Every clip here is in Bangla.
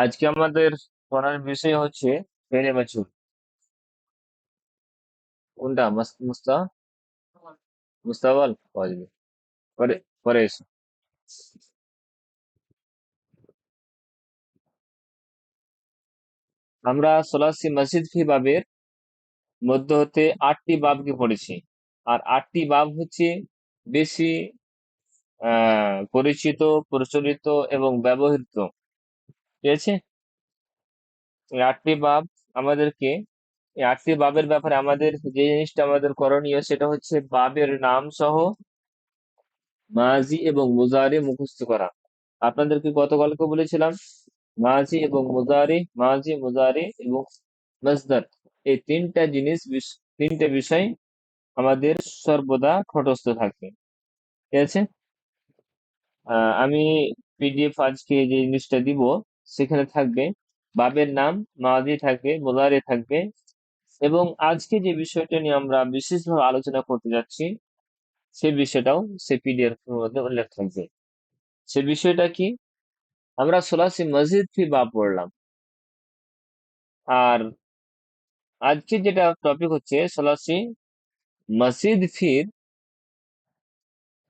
আজকে আমাদের পড়ার বিষয় হচ্ছে ফেলে বাছুর। কোনটা মুস্তাবল পরে পরে পরে এসো। আমরা সোলাসি মসজিদ ফি বাবের মধ্য হতে 8টি বাবকে পড়েছি। আর 8টি বাব হচ্ছে বেশি পরিচিত, প্রচলিত এবং ব্যবহৃত। ঠিক আছে? এই 8টি বাব আমাদেরকে এই 8টি বাবের ব্যাপারে আমাদের যে জিনিসটা আমাদের করণীয় সেটা হচ্ছে বাবের নাম সহ মাজি এবং মুজারি মুখস্থ করা। আপনাদেরকে গতকালকে বলেছিলাম মাজি মুজারি এবং মাসদার, এই তিনটা বিষয় আমাদের সর্বদা ঠোঁটস্থ থাকবে। ঠিক আছে? আমি পিডিএফ আজকে যে জিনিসটা দিব সেখানে থাকবে বাবের নাম, মাজি থাকবে, মুজারি থাকবে, এবং আজকে যে বিষয়টা নিয়ে আমরা বিশেষভাবে আলোচনা করতে যাচ্ছি সেই বিষয়টাও সে পিডিএফ এর মধ্যে উল্লেখ থাকবে। সে বিষয়টা কি? আমরা সোলাসি মসজিদ ফি বাব পড়লাম। আর আজকে যেটা টপিক হচ্ছে সোলাসি মসজিদ ফির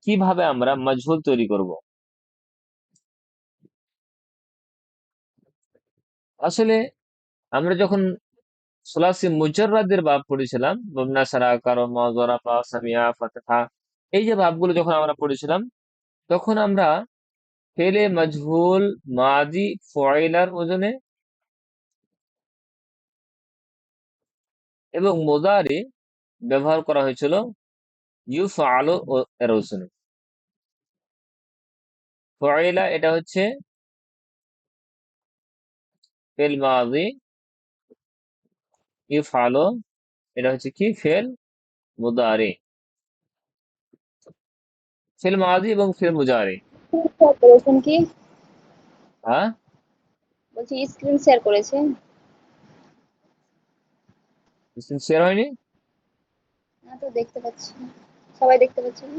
কিভাবে আমরা মজহুল তৈরি করব। আসলে আমরা যখন সোলাসি মুজাররাদের বাব পড়েছিলাম, মবনা সারা কারো মজরাফা সামিয়া ফাতহা, এই যে বাবগুলো যখন আমরা পড়েছিলাম তখন আমরা ফেলে মজহুল মাদি ফয়লার ওজনে এবং মোজারে ব্যবহার করা হয়েছিল ইউফআলু এর ওজনে। ফয়লা এটা হচ্ছে ফেল মাদি, ইউফআলু এটা হচ্ছে কি ফেল মুদারি। ফেল মাদি এবং ফেল মুজারি। শেয়ার করেছেন কি? হ্যাঁ, বলছি স্ক্রিন শেয়ার করেছেন? শেয়ার হয়নি। না তো দেখতে পাচ্ছি না। সবাই দেখতে পাচ্ছে না?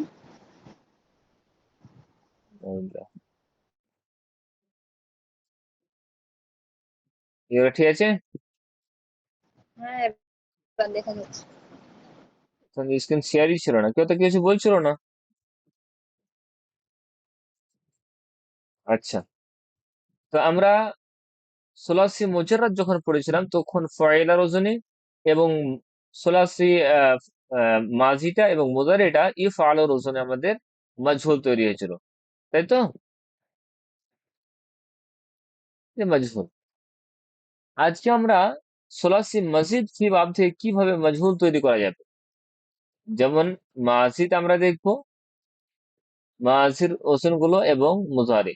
এবার ঠিক আছে। হ্যাঁ, এবার দেখা যাচ্ছে। স্ক্রিন শেয়ারই ছিল না, কেউ তো কিছু বলছিল না। আচ্ছা, তো আমরা সোলাসি মুজাররাদ যখন পড়েছিলাম তখন ফয়লার ওজনে এবং সোলাসি মাজিটা এবং মুদারিটা ইফআলুর ওজনে আমাদের মাজহুল তৈরি হয়েছিল, তাই তো? যে মাজহুল, আজকে আমরা সোলাসি মসজিদ ফি বাব থেকে কিভাবে মাজহুল তৈরি করা যাবে। যেমন মাজিদ আমরা দেখবো, মাজির ওজন গুলো এবং মুজারি,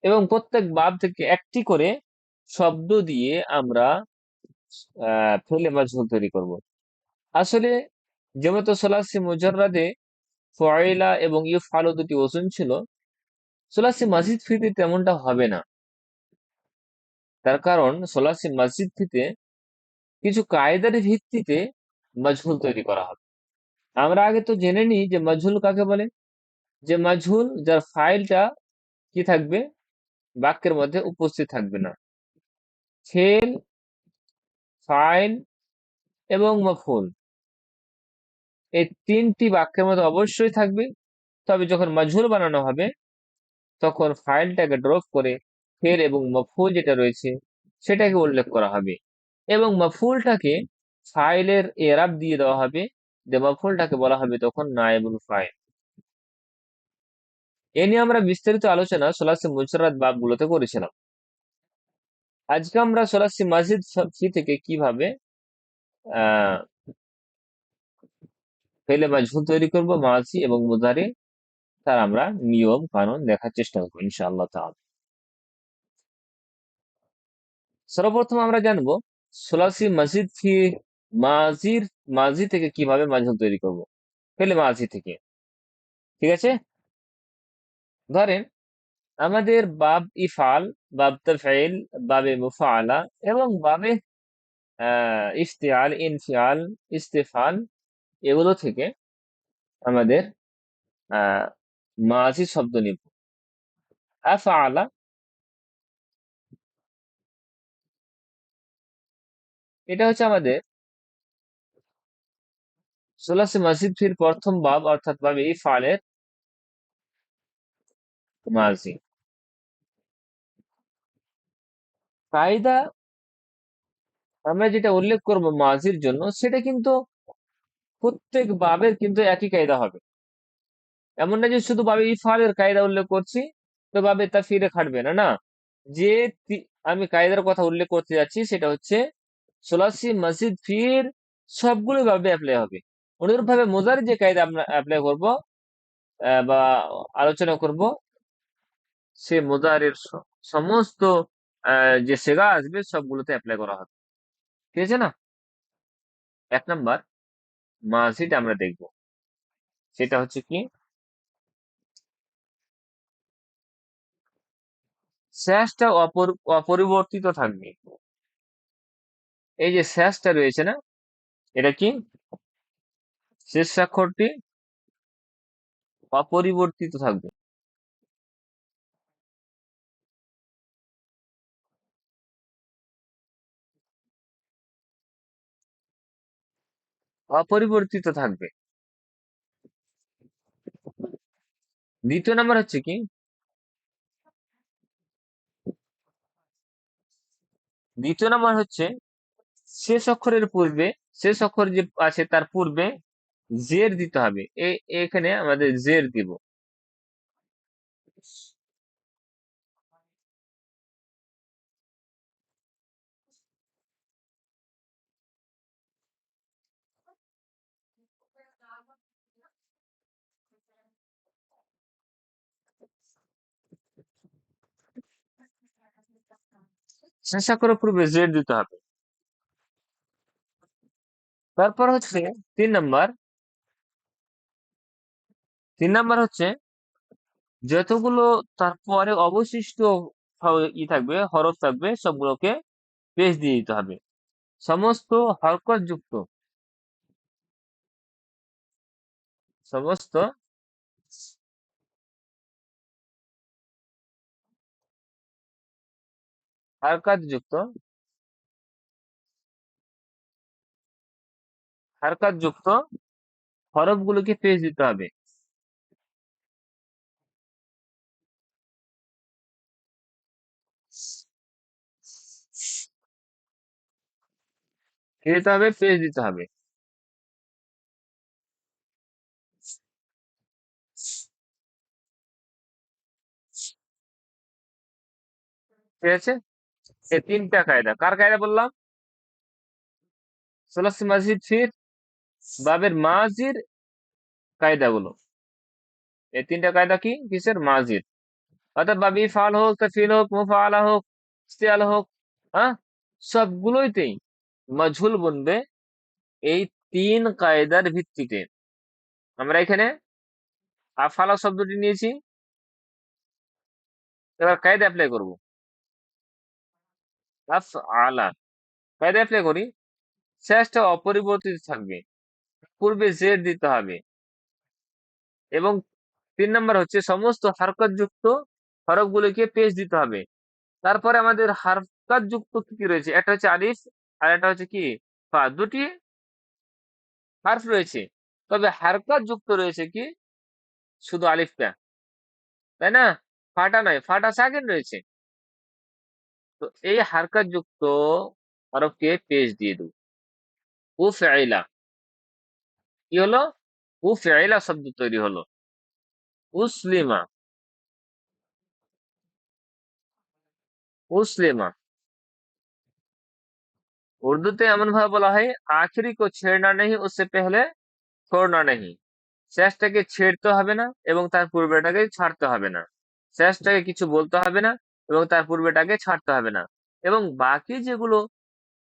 এবং প্রত্যেক বাব থেকে একটি করে শব্দ দিয়ে আমরা ফেলে মাজহুল তৈরি করব। আসলে যেহেতু সোলাসি মুজাররাদে ফয়লা এবং ইফআলু দুটি ওজন ছিল, সোলাসি মসজিদ ফিতে তেমনটা হবে না। তার কারণ সোলাসি মসজিদ ফিতে কিছু কায়দার ভিত্তিতে মাজহুল তৈরি করা হবে। আমরা আগে তো জেনে নিই যে মাজহুল কাকে বলে। যে মাজহুল যার ফাইলটা কি থাকবে, বাক্যের মধ্যে উপস্থিত থাকবে না। ফেল, ফাইল এবং মফউল, এই তিনটি বাক্যের মধ্যে অবশ্যই থাকবে। তবে যখন মাজহুল বানানো হবে তখন ফাইলটাকে ড্রপ করে ফেল এবং মফউল যেটা রয়েছে সেটাকে উল্লেখ করা হবে, এবং মফউলটাকে ফাইলের এরাব দিয়ে দেওয়া হবে। যে মফউলটাকে বলা হবে তখন নায়েবুল ফাইল। এ নিয়ে আমরা বিস্তারিত আলোচনা সোলাসি মুনসারাত বাবগুলোতে করেছিলাম। আজকে আমরা সোলাসি মসজিদ ফি থেকে কিভাবে আহ ফেলে মাজহুল তৈরি করব, মাঝি এবং মুজারি, তার আমরা নিয়ম কানুন দেখার চেষ্টা করবো ইনশাআল্লাহ তাআলা। সর্বপ্রথম আমরা জানবো সোলাসি মসজিদ ফি মাজির মাঝি থেকে কিভাবে মাজহুল তৈরি করব, ফেলে মাঝি থেকে। ঠিক আছে? ধরেন আমাদের বাব ইফআল, বাব তাফঈল, বাবে মুফআলা এবং বাবে ইফতিআল, ইনফিআল, ইস্তিফআল, এগুলো থেকে আমাদের আহ মাঝি শব্দ নিব। আফআলা এটা হচ্ছে আমাদের সুলাসি মাজিদ ফির প্রথম বাব, অর্থাৎ বাবে ইফআলের মাজি। কায়দা আমরা যেটা উল্লেখ করব মাজির জন্য, সেটা কিন্তু প্রত্যেক বাবের কিন্তু একই কায়দা হবে। এমন না যে শুধু বাবে ইফআলের কায়দা উল্লেখ করছি তো বাবে তা ফিরে খাটবে না, না। যে আমি কায়দার কথা উল্লেখ করতে যাচ্ছি সেটা হচ্ছে সুলাসি মাজিদ ফির সবগুলো ভাবে অ্যাপ্লাই হবে। অনুরূপভাবে মুজারি যে কায়দা আমরা অ্যাপ্লাই করব বা আলোচনা করব, সে মুজারির সমস্ত যে সেগা আসবে সবগুলোতে অ্যাপ্লাই করা হবে। ঠিক আছে না? এক নাম্বার মাজিদ আমরা দেখব, সেটা হচ্ছে কি শেষটা অপরিবর্তিত থাকবে। এই যে শেষটা রয়েছে না, এটা কি শেষ স্বাক্ষরটি অপরিবর্তিত থাকবে। অপরিবর্তিত থাকবে। দ্বিতীয় নাম্বার হচ্ছে কি দ্বিতীয় নাম্বার হচ্ছে শেষ অক্ষরের পূর্বে, শেষ অক্ষর যে আছে তার পূর্বে জের দিতে হবে। এখানে আমাদের জের দিব। শেষ অক্ষরের পূর্বে জের দিতে হবে। তারপর হচ্ছে তিন নাম্বার তিন নাম্বার হচ্ছে যতগুলো তারপরে অবশিষ্ট থাকবে, হরফ থাকবে, সবগুলোকে পেশ দিয়ে দিতে হবে। সমস্ত হরকত যুক্ত সমস্ত হারকাত যুক্ত হারকাত যুক্ত হরফগুলোকে পেশ দিতে হবে। কি দিতে হবে? পেশ দিতে হবে। ঠিক আছে? এই তিনটা কায়দা কার কায়দা বললাম? সোলাসি মাজিদ ফির বাবের মাজির কায়দাগুলো। এই তিনটা কায়দা কি কিসের? মাজির। অর্থাৎ বাবি ফাল হোক, তাফিল হোক, মুফাআলা হোক, ইস্তিআলা হোক, হ্যাঁ, সবগুলোইতেই মাজহুল বনবে এই তিন কায়দার ভিত্তিতে। আমরা এখানে আফালা শব্দটি নিয়েছি, এবার কায়দা অ্যাপ্লাই করব। আফআলা কায়দা অ্যাপ্লাই করি। শেষটা অপরিবর্তিত থাকবে, পূর্বে জেড দিতে হবে, এবং তিন নাম্বার হচ্ছে সমস্ত হারকত যুক্ত হরফগুলোকে পেশ দিতে হবে। তারপরে আমাদের হারকত যুক্ত কি কি রয়েছে? একটা হচ্ছে আলিফ, আর একটা হচ্ছে কি ফা। দুটি হারফ রয়েছে, তবে হারকত যুক্ত রয়েছে কি শুধু আলিফটা, তাই না? ফাটা নয়, ফাটা সাকিন রয়েছে। তো এই হারকত যুক্ত হরফকে পেশ দিয়ে দেব। ও ফেইলা কি হলো? ও ফেইলা শব্দ তৈরি হলো। উসলিমা, উসলিমা। উर्दूতে এমন ভাবে বলা হয়, আখিরি কো ছেড়না নেই উসসে পেহলে ছোড়না নেই। শেষটাকে ছেড়তে হবে না এবং তার পূর্বেটাকে ছাড়তে হবে না। শেষটাকে কিছু বলতে হবে না এবং তার পূর্বেটাকে ছাড়তে হবে না। এবং বাকি যেগুলো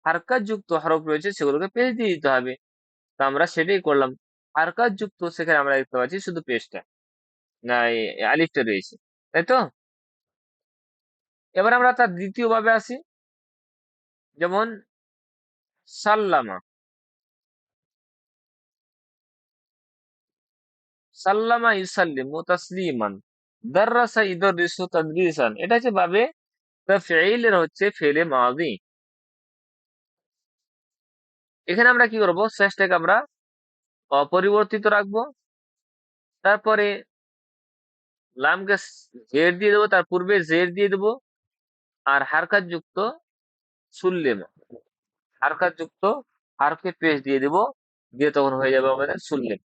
হারকাত যুক্ত হরফ রয়েছে সেগুলোকে পেশ দিয়ে দিতে হবে। তো আমরা সেটাই করলাম। হারকাত যুক্ত সেখানে আমরা দেখতে পাচ্ছি শুধু পেশটা, না আলিফটা রয়েছে, তাই তো? এবার আমরা তার দ্বিতীয় ভাবে আসি। যেমন সাল্লামা, সাল্লামা ইউসাল্লিমু তাসলিমান, দাররাসা ইউদাররিসু তাদরিসান। এটা হচ্ছে ভাবে তাফঈলের হচ্ছে ফেলে মাযি। এখানে আমরা কি করব, শেষটাকে আমরা অপরিবর্তিত রাখবো। তারপরে লামকে জেড দিয়ে দেবো, তার পূর্বে জেড দিয়ে দেবো, আর হারকাত যুক্ত সুল্লেম, হারকাত যুক্ত হারফে পেশ দিয়ে দেবো, দিয়ে তখন হয়ে যাবে আমাদের সুল্লেম।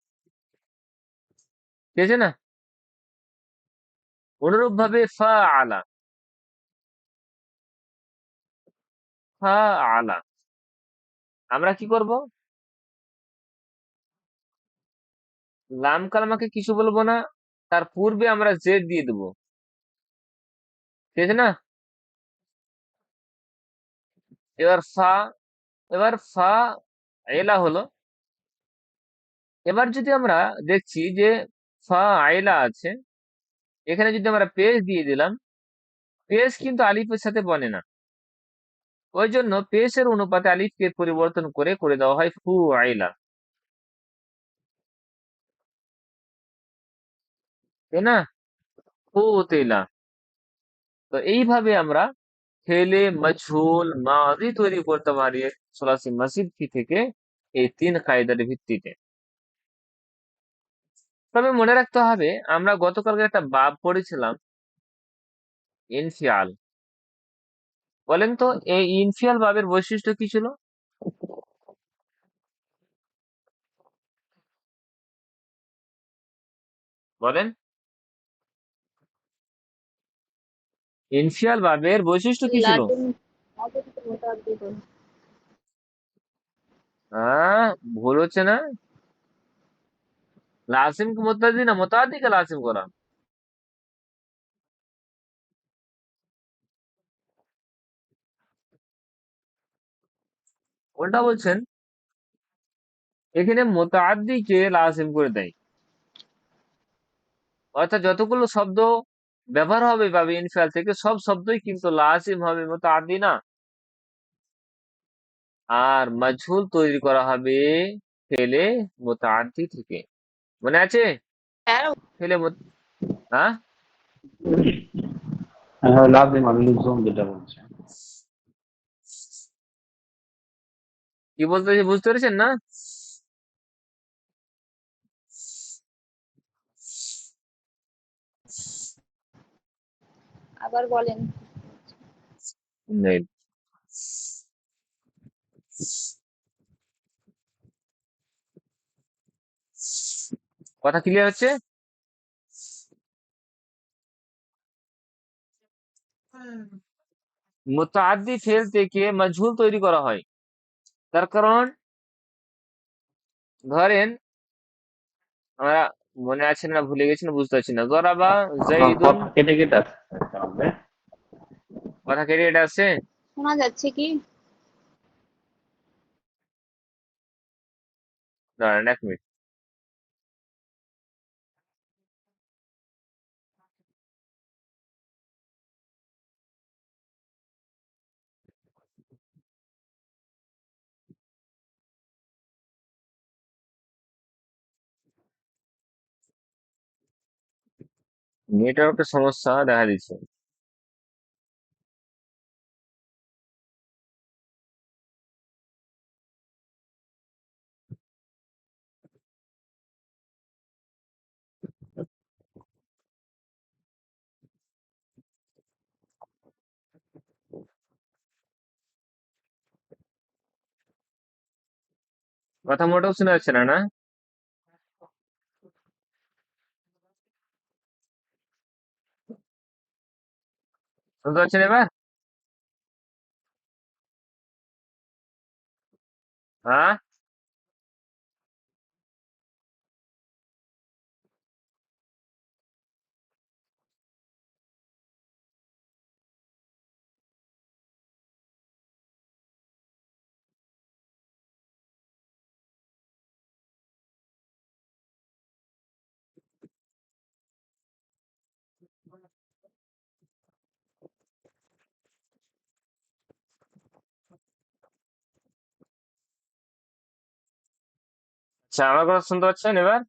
ঠিক আছে না? অনুরূপ ভাবে ফা আলা, ফা আলা আমরা কি করব, লাম কালামাকে কিছু বলবো না, তার পূর্বে আমরা জেড দিয়ে দেবো। ঠিক আছে না? এবার ফা, এবার ফা এলা হলো। এবার যদি আমরা দেখছি যে ফা আইলা আছে, এখানে যদি আমরা পেশ দিয়ে দিলাম, পেশ কিন্তু আলিফের সাথে বনে না, ওই জন্য পেশের অনুপাতে আলিফকে পরিবর্তন করে করে দেওয়া হয় ফু আইলা। তাই না? ফু তেলা। তো এইভাবে আমরা ফেলে মজহুল মাজি তৈরি করতে পারি সোলাসি মাসিদ কি থেকে, এই তিন কায়দার ভিত্তিতে। তবে মনে রাখতে হবে, আমরা গতকালকে একটা বাব পড়েছিলাম, ইনফিয়াল। বলেন তো এই ইনফিয়াল বাবের বৈশিষ্ট্য কি ছিল? বলেন, ইনফিয়াল বাবের বৈশিষ্ট্য কি ছিল? লাজেম অবস্থিত মোতাবেক হ্যাঁ, ভুল হচ্ছে না? লাসিম কে মুতাদি না মুতাদি কে লাসিম করা, উল্টা বলছেন। এখানে মুতাদ্দি কে লাসিম করে দেয়, অর্থাৎ যতগুলো শব্দ ব্যবহার হবে ভাবে ইনফিয়াল থেকে, সব শব্দই কিন্তু লাসিম হবে, মুতাদ্দি না। আর মাজহুল তৈরি করা হবে ফেলে মুতাদ্দি থেকে। মনে আছে? হ্যাঁ, ফেলে হ্যাঁ, হ্যাঁ, লাজিম আর লুজুম যেটা বলছে। কি বলতে চাইছি বুঝতে পেরেছেন না? আবার বলেন। নেই। কথা ক্লিয়ার হচ্ছে? মুতাআদ্দি ফেল থেকে মাজহুল তৈরি করা হয়। তার কারণ ধরেন, আমরা মনে আছে না ভুলে গেছি না বুঝতে পারছি না, জরাবা আপনার জাইদুন। কথা কেটে কেটে আসছে আমাদের। কথা কেটে এটা আছে? শোনা যাচ্ছে কি? দাঁড়ান 1 মিনিট। নেটওয়ার্কের সমস্যা দেখা দিচ্ছে। কথা মোটেও শোনা যাচ্ছে না, না? শুনতে পাচ্ছেন এবার? হ্যাঁ, আচ্ছা, আমার কথা শুনতে পাচ্ছেন এবার?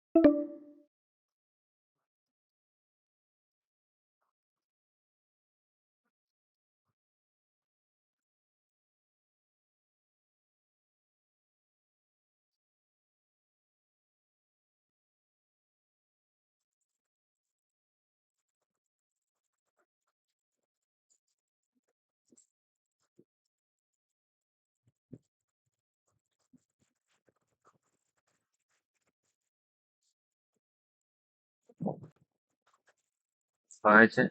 হয়েছে।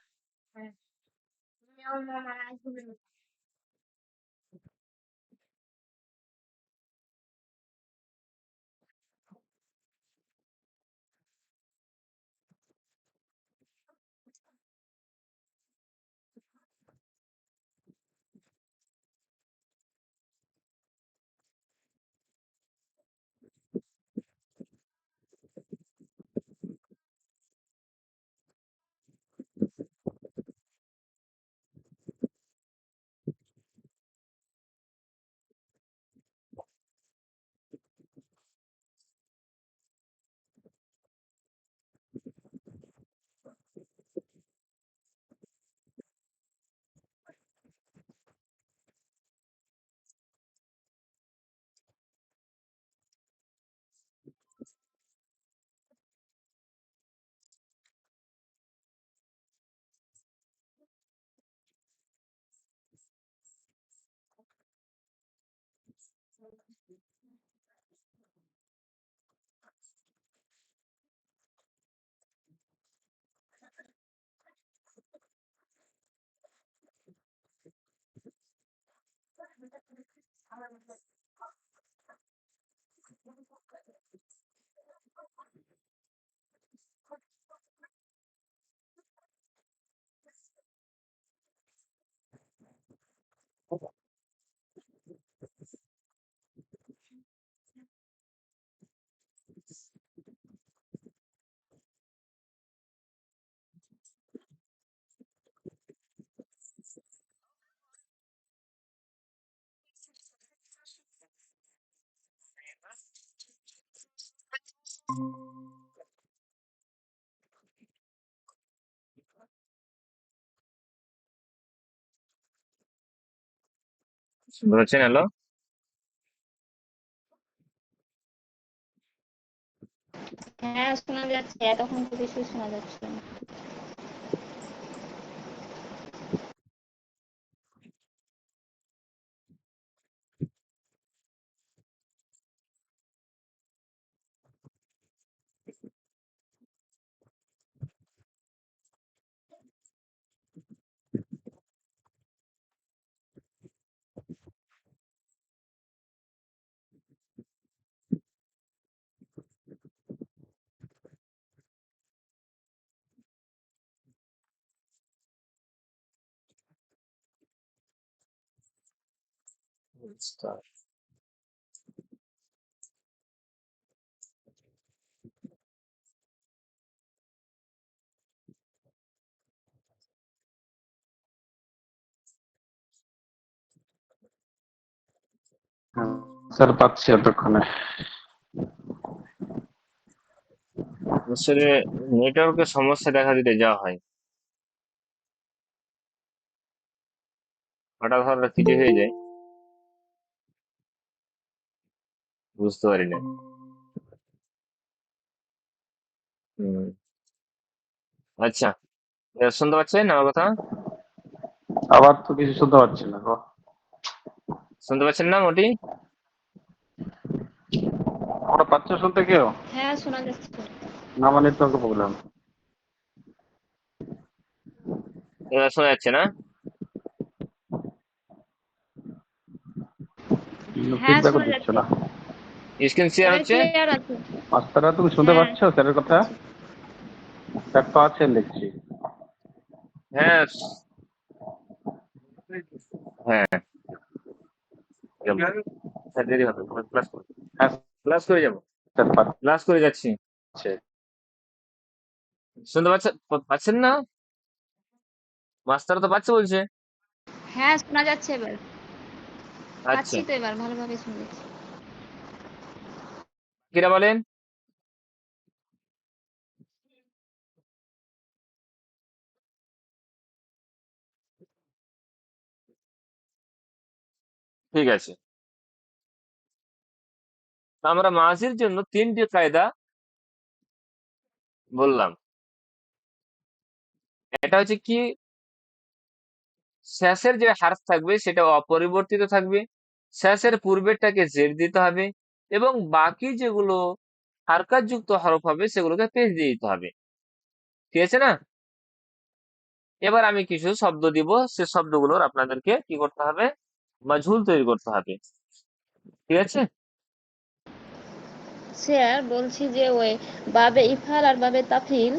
শুনতে পাচ্ছেন? হ্যালো? হ্যাঁ শোনা যাচ্ছে, এতক্ষণ তো কিছুই শোনা যাচ্ছে না। স্যার পাচ্ছি এতক্ষণে। আসলে নেটওয়ার্কের সমস্যা দেখা দিলে যা হয়, হঠাৎ হঠাৎ কিছু হয়ে যায়, বুঝতে পারি না। হুম, আচ্ছা, শুনতে পাচ্ছেন আমার কথা? আবার তো কিছু শুনতে পাচ্ছি না গো। শুনতে পাচ্ছেন না মোটি? ওটা পাচ্ছ শুনতে কেউ? হ্যাঁ শোনা যাচ্ছে। না আমার নেটওয়ার্ক প্রবলেম। শোনা যাচ্ছে না? হ্যাঁ ফিডব্যাকও শোনা দিচ্ছ যাচ্ছে, না। স্ক্রিন শেয়ার এবার হচ্ছে? ক্লিয়ার আছে। মাস্টাররা তুমি শুনতে হ্যাঁ পাচ্ছ স্যারের কথা? পাচ্ছি। স্যার তো আছেন দেখছি। হ্যাঁ, হ্যাঁ, যাবো। স্যার দেরি হবে, ক্লাস করে, হ্যাঁ ক্লাস করে যাবো, স্যার ক্লাস করে যাচ্ছি। পাচ্ছে। শুনতে পাচ্ছেন না? মাস্টার তো পাচ্ছে বলছে। হ্যাঁ শোনা যাচ্ছে এবার, আচ্ছা, পাচ্ছি তো এবার ভালোভাবে শোনা যাচ্ছে। কিরা বলেন? ঠিক আছে, তো আমরা মাঝির জন্য তিনটি কায়দা বললাম। এটা হচ্ছে কি, শেষের যে হারফ থাকবে সেটা অপরিবর্তিত থাকবে, শেষের পূর্বেরটাকে জের দিতে হবে, এবং বাকি যেগুলো হারকাত যুক্ত হরফ হবে সেগুলোকে পেশ দিয়ে দিতে হবে। ঠিক আছে না? এবার আমি কিছু শব্দ দিব, সে শব্দগুলোর আপনাদেরকে কি করতে হবে, মাজহুল তৈরি করতে হবে। ঠিক আছে? স্যার বলছি যে ওই বাবে ইফাল আর বাবে তাফিল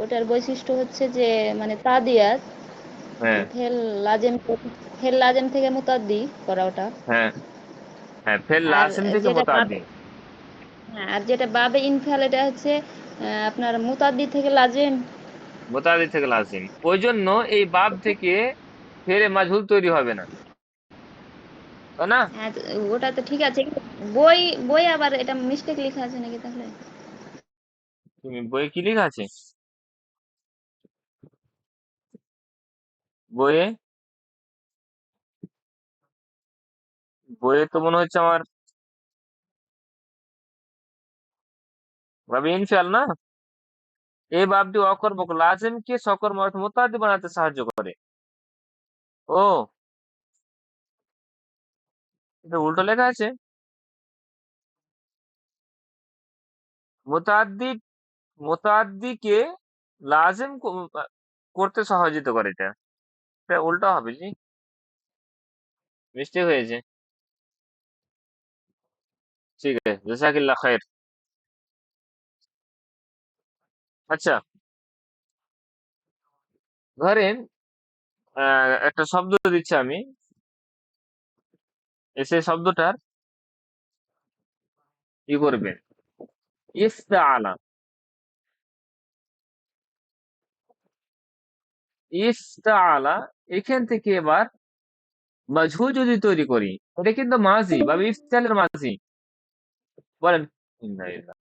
ওটার বৈশিষ্ট্য হচ্ছে যে মানে তাদিয়াত হ্যাঁ, ফেল লাজেম ফেল লাজেম থেকে মুতাদ্দি করা ওটা। হ্যাঁ, হ্যাঁ, ফেল আর লাসিম থেকে যেটা বাবে মোতাদ্দি। হ্যাঁ, আর যেটা বাবে ইনফাল এটা হচ্ছে আপনার মুতাদ্দি থেকে লাজেম। মোতাদ্দি থেকে লাসিম, ওই জন্য এই বাব থেকে ফেলে মাজহুল তৈরি হবে না, তাই না? হ্যাঁ, ওটা তো ঠিক আছে। বই বই আবার এটা মিস্টেক লেখা আছে নাকি তাহলে? তুমি বইয়ে কি লেখা আছে? বইয়ে বইয়ে তো মনে হচ্ছে আমার বাবে ইনফিয়াল না। এই বাবটি অকর্মক লাজিমকে সকর্ম অর্থ মুতাদ্দি বানাতে সাহায্য করে। ও, এটা উল্টো লেখা আছে। মুতাদ্দি মুতাদ্দিকে লাজিম করতে সহযোগিতা করে, এটা এটা উল্টো হবে জি, মিস্টেক হয়েছে। ঠিক আছে, জাযাকিল্লাহ খাইর। আচ্ছা, ধরেন একটা শব্দ দিচ্ছি আমি, সেই শব্দটার কি করবেন, ইফতাআলা। ইফতাআলা, এখান থেকে এবার মাজহুল যদি তৈরি করি, এটা কিন্তু মাজি বা ইফতালের মাজি। বলেন ইন্নালিল্লাহ।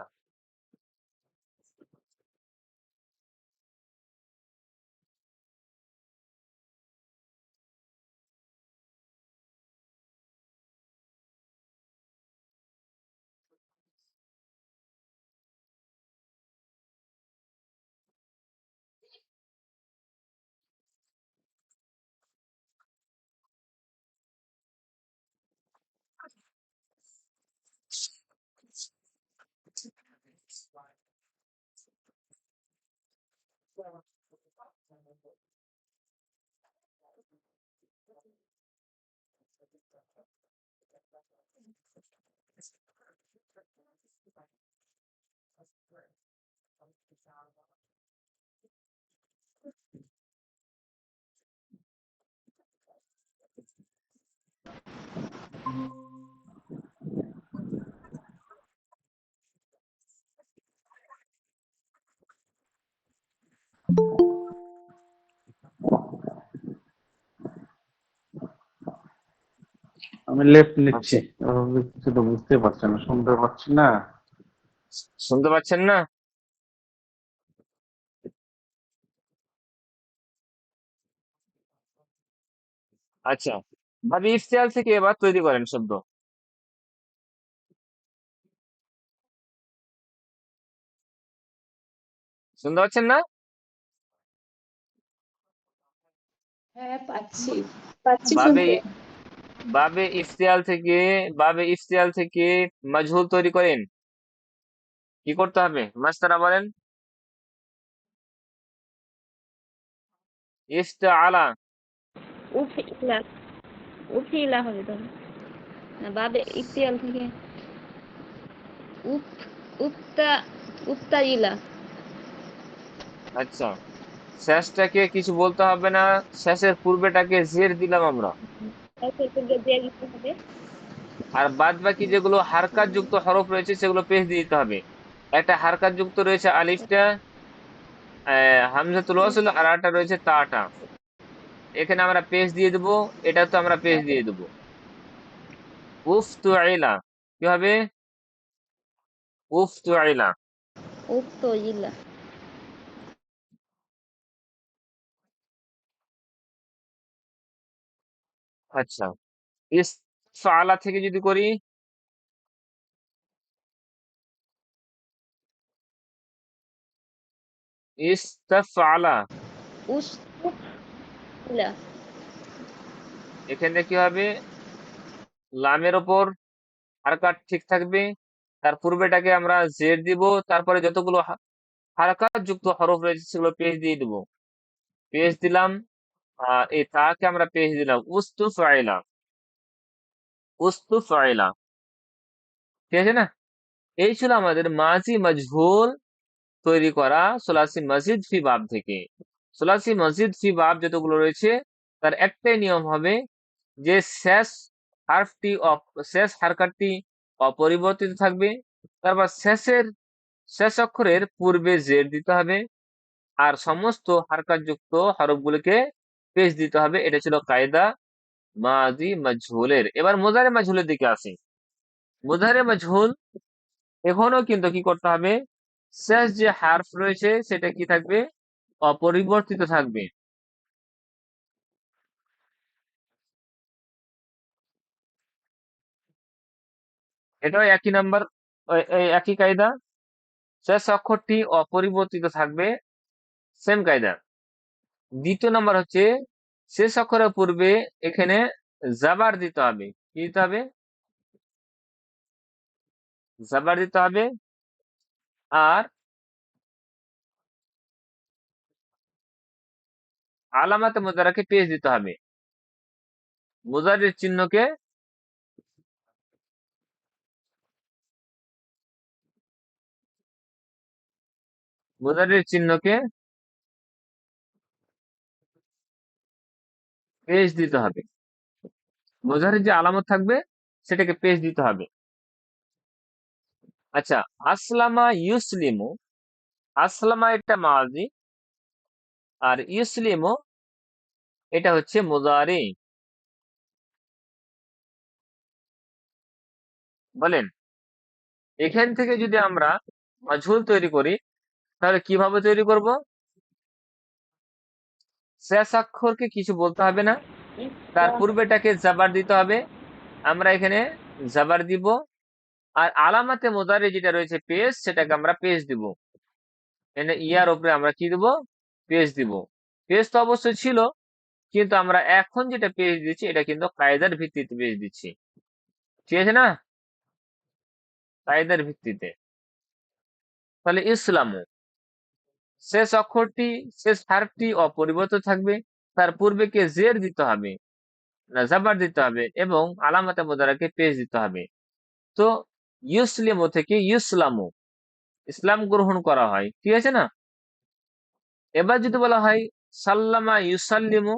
আমি লেফট নিচ্ছি, আচ্ছা, কিছু তো বুঝতে পারছি না, শুনতে পাচ্ছি না। শুনতে পাচ্ছেন না? আচ্ছা, ভাবি ইফতিয়াল থেকে এবার তৈরি করেন শব্দ। শুনতে পাচ্ছেন না? হ্যাঁ, পাচ্ছি পাচ্ছি বাবে শুনতে। বাবে ইফতিয়াল থেকে বাবে ইফতিয়াল থেকে মাজহুল তৈরি করেন, কি করতে হবে মাস্টাররা বলেন? ইফতাআলা। উফিলা উফিলা হবে তাহলে। বাবে ইফতিয়াল থেকে উপ উপ্তা উপ্তাইলা। আচ্ছা, শেষটাকে কিছু বলতে হবে না, শেষের পূর্বেটাকে জের দিলাম আমরা। তারপর থেকে যে লিখতে হবে আর বাদ বাকি যেগুলো হারকাত যুক্ত হরফ রয়েছে সেগুলো পেশ দিয়ে দিতে হবে। একটা হারকাত যুক্ত রয়েছে আলিফটা, হামজাতুল ওয়াসল, আর একটা রয়েছে তাটা। এখানে আমরা পেশ দিয়ে দেবো, এটা তো আমরা পেশ দিয়ে দেবো। উফতুইলা, কি হবে? উফতুইলা। উপ্তইলা। আচ্ছা, ইসফালা থেকে যদি করি, ইস্তাফআলা, উস্তুইলা। এখানে কি হবে, লামের ওপর হারকাত ঠিক থাকবে, তার পূর্বেটাকে আমরা জের দিব, তারপরে যতগুলো হারকাত যুক্ত হরফ রয়েছে সেগুলো পেশ দিয়ে দিব। পেশ দিলাম, আর এই তাকে আমরা পেশ দিলাম উস্তু ফাইলা, উস্তু ফাইলা। ঠিক আছে না? এই ছিল আমাদের মাজি মাজহুল তৈরি করা সুলাসি মসজিদ ফি বাব থেকে। সুলাসি মসজিদ ফি বাব যতগুলো রয়েছে তার একটাই নিয়ম হবে যে শেষ হারকাতটি অপরিবর্তিত থাকবে। তারপর শেষ অক্ষরের পূর্বে জের দিতে হবে, আর সমস্ত হারকাত যুক্ত হরফগুলোকে পেশ দিতে হবে। এটা ছিল কায়দা মাজি মাজহুলের। এবার মুজারে মাজহুলের দিকে আসি। মুজারে মাজহুল এখনো কিন্তু কি করতে হবে, শেষ যে হারফ রয়েছে সেটা কি থাকবে, অপরিবর্তিত থাকবে। এটাও একই নাম্বার, একই কায়দা। শেষ অক্ষরটি অপরিবর্তিত থাকবে, সেম কায়দা। দ্বিতীয় নাম্বার হচ্ছে শেষ অক্ষরের পূর্বে এখানে জাবার দিতে হবে। কি দিতে হবে? জাবার দিতে হবে। আর আলামাতে মুজারাকে পেশ দিতে হবে। মুজারির চিহ্নকে মুজারির চিহ্নকে পেশ দিতে হবে। মুজারির যে আলামত থাকবে সেটাকে পেশ দিতে হবে। আচ্ছা, আসলামা ইউসলিমু, আসলামা এটা মাজি, আর ইউসলিমু এটা হচ্ছে মুজারি। বলেন, এখান থেকে যদি আমরা মাজহুল তৈরি করি তাহলে কিভাবে তৈরি করব? শেষ অক্ষরকে কিছু বলতে হবে না, তার পূর্বেটাকে জাবার দিতে হবে। আমরা এখানে জাবার দিব। আর আলামাতে মুজারি যেটা রয়েছে পেশ, সেটাকে আমরা পেশ দিব। এখানে ইয়ার উপরে আমরা কি দিব? পেশ দিব। পেশ তো অবশ্যই ছিল, কিন্তু আমরা এখন যেটা পেশ দিচ্ছি এটা কিন্তু কায়দার ভিত্তিতে পেশ দিচ্ছি। ঠিক আছে না? কায়দার ভিত্তিতে। তাহলে ইসলামু, শেষ অক্ষরটি, শেষ হারফটি অপরিবর্তিত থাকবে, তার পূর্বে কে জের দিতে হবে না জাবার দিতে হবে, এবং আলামাতে মুদারাকে পেশ দিতে হবে। তো ইউসলিমু থেকে ইসলামু, ইসলাম গ্রহণ করা হয়। ঠিক আছে না? এবার যদি বলা হয় সাল্লামা ইউসাল্লিমু,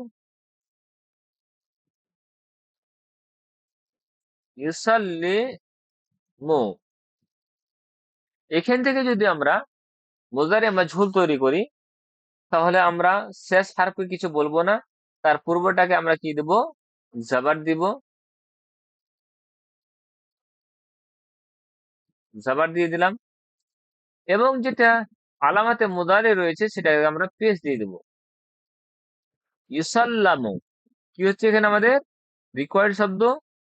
ইউসাল্লিমু, এখান থেকে যদি আমরা মুজারে মাজহুল তৈরি করি তাহলে আমরা শেষ হারফে কিছু বলবো না, তার পূর্বটাকে আমরা কি দেব? জাবার দিব। জাবার দিয়ে দিলাম, এবং যেটা আলামাতে মুদারে রয়েছে সেটাকে আমরা পেশ দিয়ে দেব। ইউসাল্লামু, কি হচ্ছে এখানে আমাদের রিকোয়ার্ড শব্দ?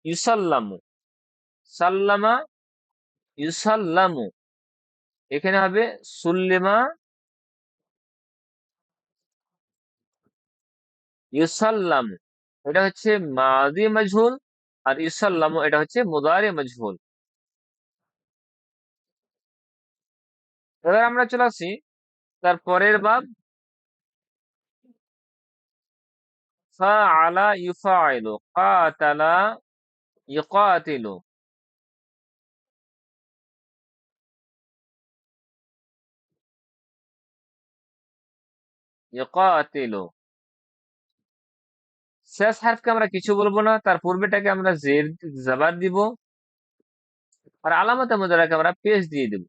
ইউসাল্লামু, সাল্লামা, ইউসাল্লামু। এখানে হবে সুল্লিমা, ইউসাল্লামু। এটা হচ্ছে মাদি মাজহুল, আর ইউসাল্লামু এটা হচ্ছে মুদারে মাজহুল। এবার আমরা চলে আসি তার পরের বাব, ফাআলা ইউফাইলু, কাতালা ইউকাতিলু, ইউকাতিলু। শেষ হারফকে আমরা কিছু বলবো না, তার পূর্বেটাকে আমরা জের জাবার দিব, আর আলামতে মুদারাকে আমরা পেশ দিয়ে দিব।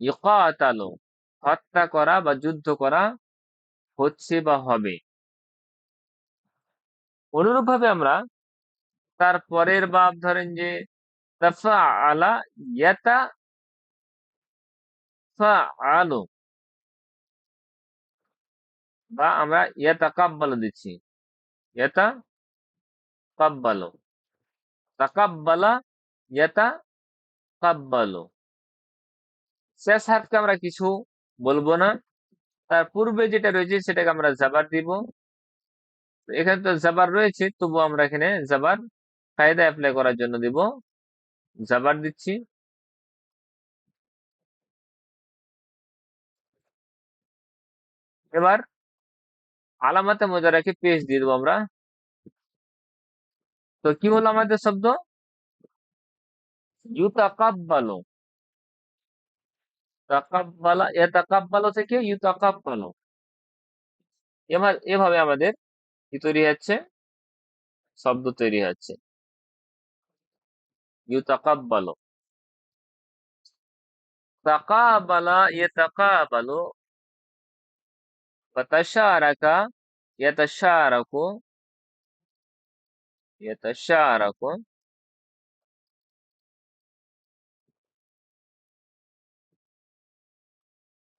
ইউকাতালু, হত্যা করা বা যুদ্ধ করা হচ্ছে বা হবে। অনুরূপ ভাবে আমরা তার পরের বাব ধরেন যে তাফআলা ইয়াতাফাআলু, বা আমরা ইয়াতাকাব্বালু দিচ্ছি, ইয়াতাকাব্বালু, তাকাব্বালা, ইয়াতাকাব্বালু। শেষ হারফকে আমরা কিছু বলবো না, তার পূর্বে যেটা রয়েছে সেটাকে আমরা জাবার দিব। এখানে তো জাবার রয়েছে, তবু আমরা এখানে জাবার কায়দা অ্যাপ্লাই করার জন্য দিব, জাবার দিচ্ছি। এবার আলামাতে মুজারাকে পেশ দিয়ে দেবো আমরা। তো কি হলো আমাদের শব্দ? ইউতাকাব্বালু। তাকাব্বালা, ইয়াতাকাব্বালু থেকে ইউতাকাব্বালু। এভাবে আমাদের কি তৈরি হচ্ছে? শব্দ তৈরি হচ্ছে। ইউতাকাব্বালু, তাকাবালা, ইয়াতাকাবালু, ওয়া তাশারাকা, ইয়াতাশারাকু, ইয়াতাশারাকু,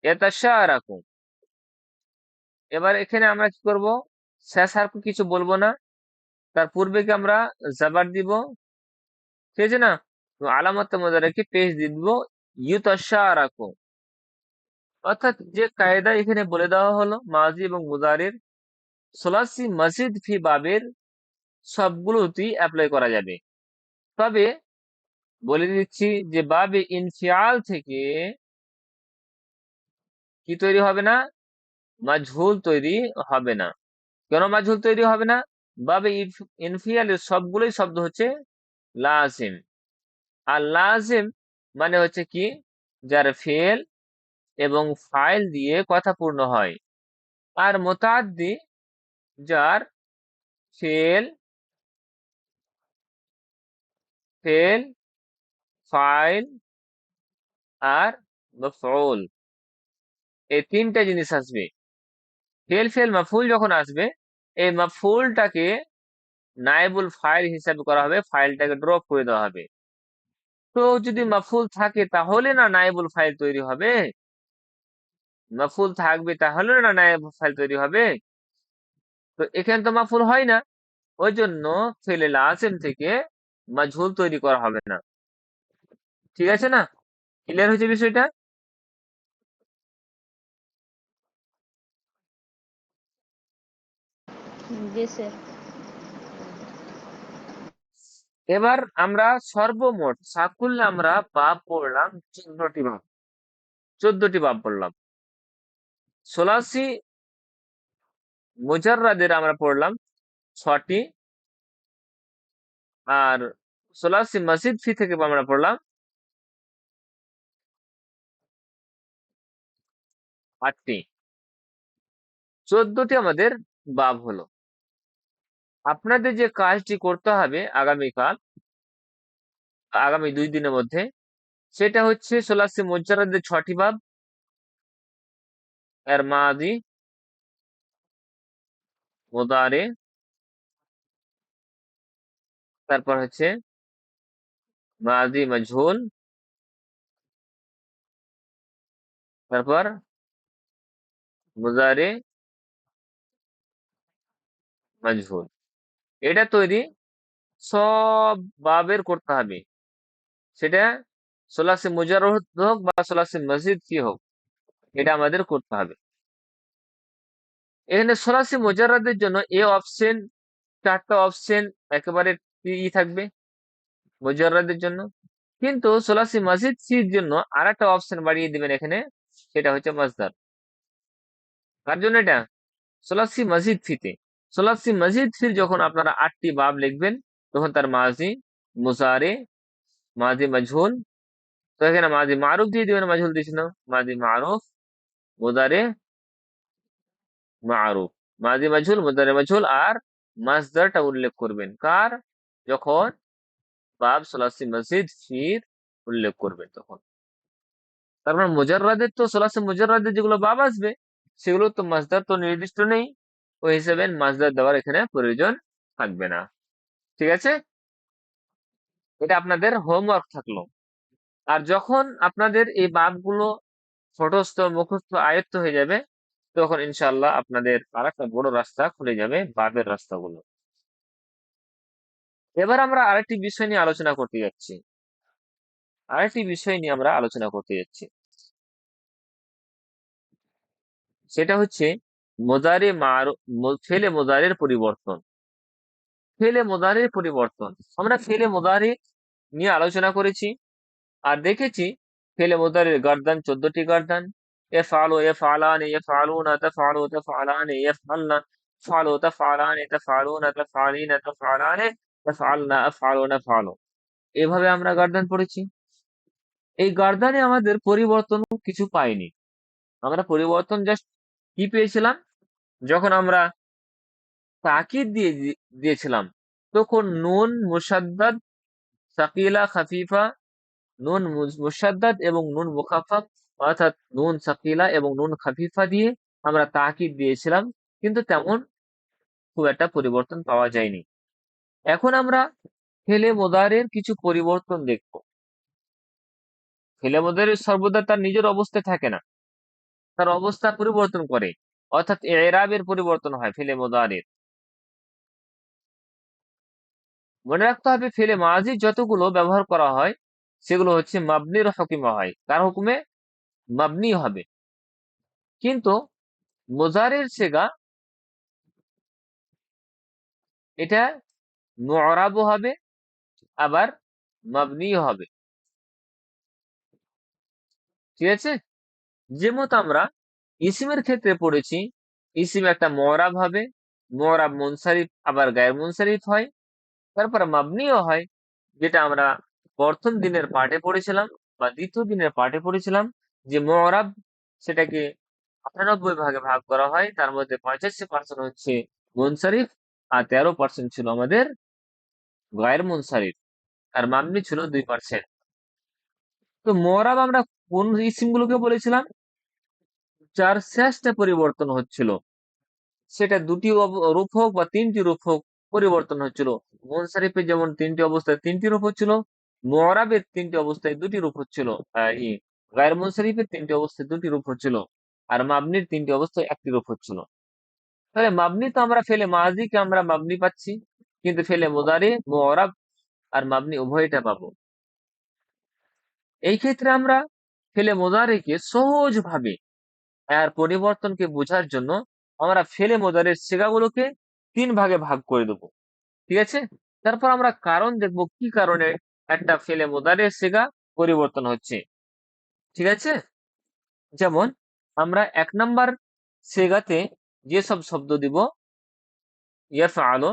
ইয়াতাশারাকু। এবার এখানে আমরা কি করব? শেষ আর কিছু বলবো না, তার পূর্বে কি আমরা জাবার দিব, ঠিক আছে না? তো আলামাতে মুজারাকে পেশ দিয়ে দিব ইউতাশারাকু। অর্থাৎ যে কায়দা এখানে বলে দেওয়া হলো মাজি এবং মুজারির, সোলাসি মসজিদ ফি বাবের সবগুলোতেই অ্যাপ্লাই করা যাবে। তবে বলে দিচ্ছি যে বাবে ইনফিয়াল থেকে কি তৈরি হবে না? মাজহুল তৈরি হবে না। কেন মাজহুল তৈরি হবে না? বাবে ইনফিয়ালের সবগুলোই শব্দ হচ্ছে লাজিম। আর লাজিম মানে হচ্ছে কি? যার ফেল এবং ফাইল দিয়ে কথা পূর্ণ হয়। আর মুতাআদ্দি যার ফেল, ফেল, ফাইল আর মাফউল, এই তিনটা জিনিস আসবে। ফেল মাফউল যখন আসবে, এই মাফউলটাকে নায়েবুল ফাইল হিসাবে করা হবে, ফাইলটাকে ড্রপ করে দেওয়া হবে। তো যদি মাফউল থাকে তাহলে না নায়েবুল ফাইল তৈরি হবে, মাফউল থাকবে তাহলে না নায়েবুল ফাইল তৈরি হবে। তো এখানে তো মাফউল হয় না, ওই জন্য ফেলে লাজিম থেকে মাজহুল তৈরি করা হবে না। ঠিক আছে না? ক্লিয়ার হয়েছে বিষয়টা? জি স্যার। এবার আমরা সর্বমোট সাকুল্যে আমরা বাব পড়লাম 14টি বাব, 14টি বাব পড়লাম। সোলাসি মুজাররাদের আমরা পড়লাম 6টি, আর সোলাসি মসজিদ ফি থেকে আমরা পড়লাম 8টি। 14টি আমাদের বাব হলো। আপনাদের যে কাজটি করতে হবে আগামীকাল, আগামী 2 দিনের মধ্যে, সেটা হচ্ছে সোলাসি মুজাররাদের 6টি বাব, এর মাদি, মুদারে, তারপর হচ্ছে মাদি মাজহুল, তারপর মুজারে মাজহুল। এটা তৈরি সব বাবের করতে হবে। সেটা সোলাসে মুজাররদ হোক বা সোলাসে মসজিদ কি হোক, এটা আমাদের করতে হবে। এখানে সোলাসে মুজাররদের জন্য এ অপশন, 4টা অপশন একেবারে থাকবে মুজাররদের জন্য। কিন্তু সোলাসি মসজিদ সির জন্য আর একটা অপশন বাড়িয়ে দিবেন এখানে, সেটা হচ্ছে মসদার। তার জন্য এটা সোলাসি মসজিদ ফিতে, সোলাসি মসজিদ ফির যখন আপনারা 8টি বাব লিখবেন, তখন তার মাজি, মুজারে, মাজি মজহুল, তো এখানে মাজি মারুফ দিয়ে দিবেন, মজহুল দিস না, মাজি মারুফ, মুদারে মারুফ, মাজি মজহুল, মুদারে মজহুল, আর মাসদারটা উল্লেখ করবেন কার? যখন বাব সোলাসি মসজিদ ফির উল্লেখ করবেন তখন। তারপর মুজাররাদের তো সোলাসি মুজাররাদের যেগুলো বাব আসবে, সেগুলো তো মাসদার তো নির্দিষ্ট নেই, ওই হিসেবে মাসদার দেওয়ার এখানে প্রয়োজন থাকবে না। ঠিক আছে? এটা আপনাদের হোমওয়ার্ক থাকলো। আর যখন আপনাদের এই বাবগুলো ছোটস্থ মুখস্থ আয়ত্ত হয়ে যাবে, তখন ইনশাআল্লাহ আপনাদের আর একটা বড় রাস্তা খুলে যাবে, বাবের রাস্তাগুলো। এবার আমরা আরেকটি বিষয় নিয়ে আলোচনা করতে যাচ্ছি, সেটা হচ্ছে মোদারে ফেলে মোদারের পরিবর্তন। ফেলে মোদারের পরিবর্তন, আমরা ফেলে মোদারে নিয়ে আলোচনা করেছি আর দেখেছি ফেলে মোদারের গর্দান 14টি গর্দান ইয়াফআলু ইয়াফআলানি ইয়াফআলুনা তাফআলু তাফআলানি ইয়াফআলনা তাফআলু তাফআলানি তাফআলুনা তাফআলিনা তাফআলানি তাফআলনা আফআলু নাফআলু। এভাবে আমরা গার্দান পড়েছি। এই গার্দানে আমাদের পরিবর্তন কিছু পাইনি। আমরা পরিবর্তন জাস্ট কি পেয়েছিলাম, যখন আমরা তাকিদ দিয়েছিলাম তখন নুন মুশাদ্দাদ, সাকিলা, খাফিফা, নুন মুশাদ্দাদ এবং নুন মুখাফফাফ, অর্থাৎ নুন সাকিলা এবং নুন খাফিফা দিয়ে আমরা তাকিদ দিয়েছিলাম, কিন্তু তেমন খুব একটা পরিবর্তন পাওয়া যায়নি। এখন আমরা ফেলে মোদারের কিছু পরিবর্তন দেখব। ফেলে মোদারের সর্বদা তার নিজের অবস্থায় থাকে না, তার অবস্থা পরিবর্তন করে, অর্থাৎ এরাবের পরিবর্তন হয় ফেলে মোদারের। মনে রাখতে হবে ফেলে মাজি যতগুলো ব্যবহার করা হয় সেগুলো হচ্ছে মাবনির হুকুমে হয়, তার হুকুমে মাবনি হবে। কিন্তু মুজারের সেগা এটা মুআরাবও হবে, আবার মাবনিও হবে। ঠিক আছে? যেমন আমরা ইসিমের ক্ষেত্রে পড়েছি, ইসিম একটা মুআরাব হবে, মুআরাব মুনসারিফ আবার গায়র মুনসারিফ হয়, তারপর মাবনিও হয়, যেটা আমরা প্রথম দিনের পাঠে পড়েছিলাম বা দ্বিতীয় দিনের পাঠে পড়েছিলাম, যে মুআরাব সেটাকে 98 ভাগে ভাগ করা হয়, তার মধ্যে 85% হচ্ছে মুনসারিফ আর 13% ছিল আমাদের গায়র মুনসারিফ, আর মাবনি ছিল 2%। তো মুআরাব আমরা কোন ইসিমগুলোকে বলেছিলাম, যার শেষটা পরিবর্তন হচ্ছিল, সেটা দুটি রূপ হোক বা তিনটি রূপ হোক পরিবর্তন হচ্ছিল। মুনসারিফে যেমন তিনটি অবস্থায় তিনটি রূপ হচ্ছিল, মুআরাবের তিনটি অবস্থায় দুটি রূপ হচ্ছিল, গায়র মুনসারিফের তিনটি অবস্থায় দুটি রূপ হচ্ছিল, আর মাবনির তিনটি অবস্থায় একটি রূপ হচ্ছিল। তাহলে মাবনি তো আমরা ফেলে মাজিকে আমরা মাবনি পাচ্ছি, কিন্তু ফেলে মুদারি মুআরাব আর মাবনি উভয়টা পাবো। এই ক্ষেত্রে আমরা ফেলে মুদারিকে সহজভাবে এর পরিবর্তনকে বোঝার জন্য আমরা ফেলে মুদারির সিগাগুলোকে 3 ভাগে ভাগ করে দেবো। ঠিক আছে? তারপর আমরা কারণ দেখব কি কারণে একটা ফেলে মুদারির সিগা পরিবর্তন হচ্ছে। ঠিক আছে? যেমন আমরা 1 নাম্বার সিগাতে যেসব শব্দ দিব, ইয়াফআলু,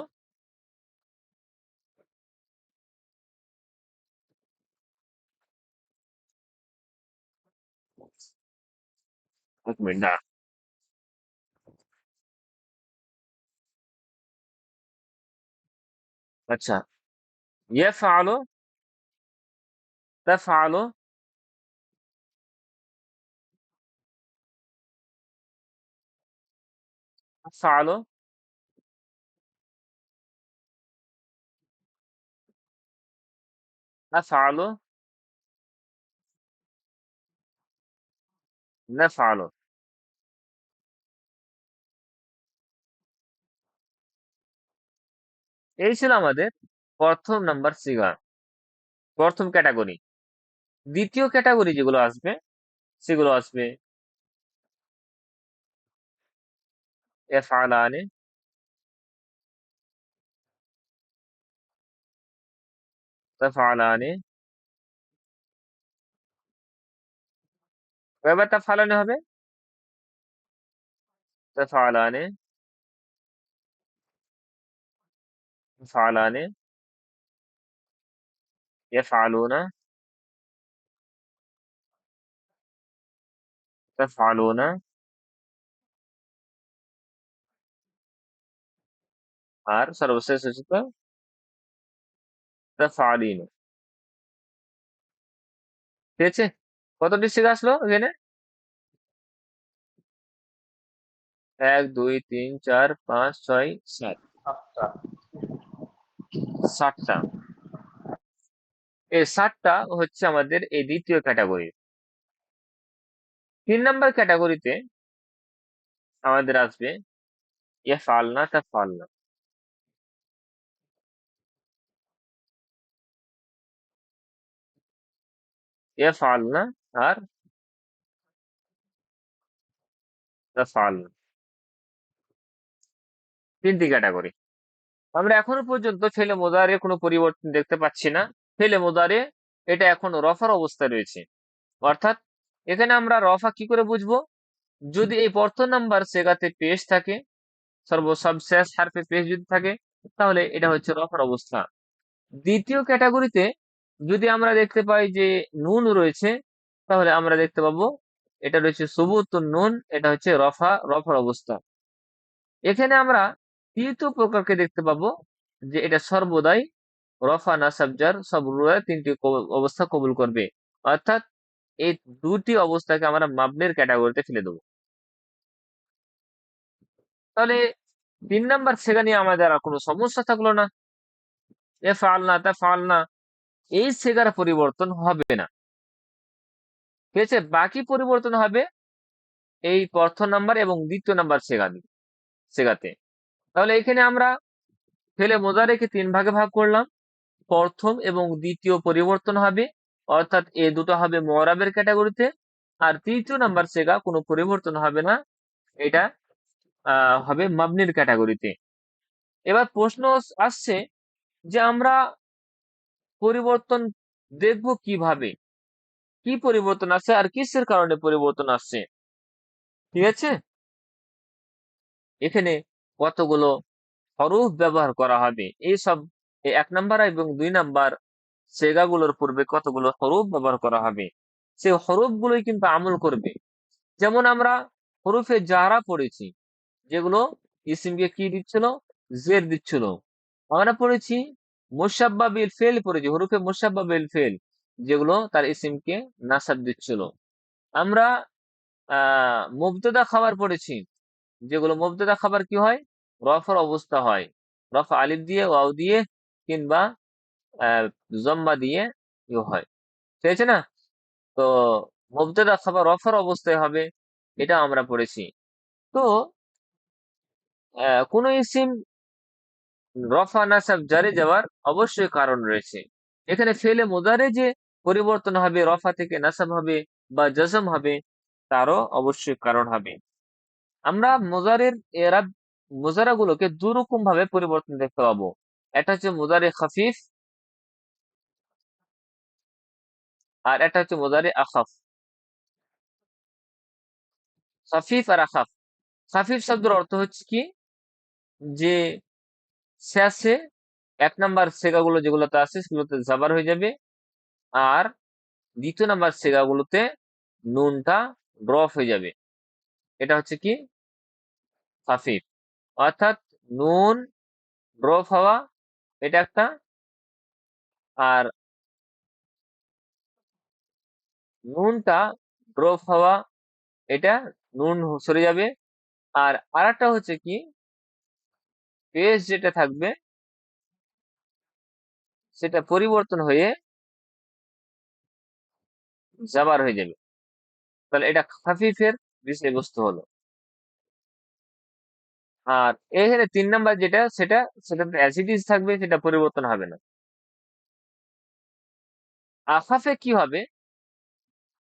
এক মিনিট দাঁড়া। আচ্ছা, ইয়াফআলু, তাফআলু, আফআলু, আফআলু, নাফআলু। এই ছিল আমাদের প্রথম নাম্বার সিগা, প্রথম ক্যাটাগরি। দ্বিতীয় ক্যাটাগরি যেগুলো আসবে সেগুলো আসবে ইয়াফআলানি, তাফআলানি, কয়বার তাফআলানি হবে? তাফআলানি, তাফআলানি, ইয়াফআলুনা, তাফআলুনা, আর সর্বশেষ হচ্ছে তো তাফআলিনু। ঠিক আছে? কতটি সিগা আসলো এখানে? 1 2 3 4 5 6 7, আচ্ছা, 7টা। এই 7টা হচ্ছে আমাদের এই দ্বিতীয় ক্যাটাগরি। 3 নাম্বার ক্যাটাগরিতে আমাদের আসবে ইয়াফআলনা, তাফআলনা, ইয়াফআলনা আর তাফআলনা, 3টি ক্যাটাগরি। আমরা এখনো পর্যন্ত ফেলে মোদারে কোনো পরিবর্তন দেখতে পাচ্ছি না। ফেলে মোদারে এটা এখন রফার অবস্থায় রয়েছে, অর্থাৎ এখানে আমরা রফা কি করে বুঝবো? যদি এই প্রথম নাম্বার সেগাতে পেশ থাকে, সবশেষ হারফে পেশ যদি থাকে, তাহলে এটা হচ্ছে রফার অবস্থা। দ্বিতীয় ক্যাটাগরিতে যদি আমরা দেখতে পাই যে নুন রয়েছে, তাহলে আমরা দেখতে পাবো এটা রয়েছে সুবুতুন নুন, এটা হচ্ছে রফার অবস্থা। এখানে আমরা তৃতীয় প্রকারকে দেখতে পাবো যে এটা সর্বদাই রফা নাসাব জার সর্বদাই তিনটি অবস্থা কবুল করবে, অর্থাৎ এই দুটি অবস্থাকে আমরা মাবনির ক্যাটাগরিতে ফেলে দেবো। তাহলে 3 নাম্বার সেগা নিয়ে আমাদের আর কোনো সমস্যা থাকলো না। এফআলনা তাফআলনা এই সেগার পরিবর্তন হবে না, ঠিক আছে? বাকি পরিবর্তন হবে এই প্রথম নাম্বার এবং দ্বিতীয় নাম্বার সেগাতে। তাহলে এখানে আমরা ফেলে মোজারেকে 3 ভাগে ভাগ করলাম। প্রথম এবং দ্বিতীয় পরিবর্তন হবে, অর্থাৎ এ দুটো হবে মুআরাবের ক্যাটাগরিতে, আর তৃতীয় নাম্বার সেগা কোনো পরিবর্তন হবে না, এটা হবে মাবনির ক্যাটাগরিতে। এবার প্রশ্ন আসছে যে আমরা পরিবর্তন দেখব কিভাবে, কি পরিবর্তন আসছে আর কিসের কারণে পরিবর্তন আসছে, ঠিক আছে? এখানে কতগুলো হরফ ব্যবহার করা হবে, এইসব 1 নাম্বার এবং 2 নাম্বার সেগাগুলোর পূর্বে কতগুলো হরফ ব্যবহার করা হবে, সেই হরফগুলোই কিন্তু আমল করবে। যেমন আমরা হরফে জারা পড়েছি, যেগুলো ইসিমকে কি দিচ্ছিল, জের দিচ্ছিল। আমরা পড়েছি মুসাব্বা বিল ফেল পড়েছি, হরফে মুসাব্বা বিল ফেল, যেগুলো তার ইসিমকে নাসাব দিচ্ছিল। আমরা মুবতাদা খাবার পড়েছি, যেগুলো মুবতাদা খাবার কি হয়, রফার অবস্থা হয়, রফা আলিফ দিয়ে ওয়াও দিয়ে কিংবা জম্মা দিয়ে হয়, ঠিক আছে না? তো মুবতাদা খাবার রফার অবস্থায় হবে, এটা আমরা পড়েছি। তো কোন ইসিম রফা নাসাব জারি যাওয়ার অবশ্যই কারণ রয়েছে। এখানে ফেলে মুদারে যে পরিবর্তন হবে, রফা থেকে নাসাব হবে বা জজম হবে, তারও অবশ্যই কারণ হবে। আমরা মুজারা গুলোকে দুরকম ভাবে পরিবর্তন দেখতে পাবো। একটা হচ্ছে মুজারে খাফিফ, আর একটা হচ্ছে মুজারে আখাফ। খাফিফ আর আখাফ। খাফিফ শব্দের অর্থ হচ্ছে কি, যে শেষে 1 নাম্বার সেগাগুলো যেগুলোতে আছে সেগুলোতে জাবার হয়ে যাবে, আর দ্বিতীয় নাম্বার সেগাগুলোতে নুনটা ড্রপ হয়ে যাবে, এটা হচ্ছে কি খাফিফ। অর্থাৎ নুন ড্রপ হওয়া, এটা একটা, আর নুনটা ড্রপ হওয়া, এটা নুন সরে যাবে। আর আরেকটা হচ্ছে কি, পেজ যেটা থাকবে সেটা পরিবর্তন হয়ে জাবার হয়ে যাবে। তাহলে এটা খাফিফের বিষয়বস্তু হলো। আর এখানে 3 নাম্বার যেটা, সেটা অ্যাসিডিস থাকবে, সেটা পরিবর্তন হবে না। আখাফে কি হবে,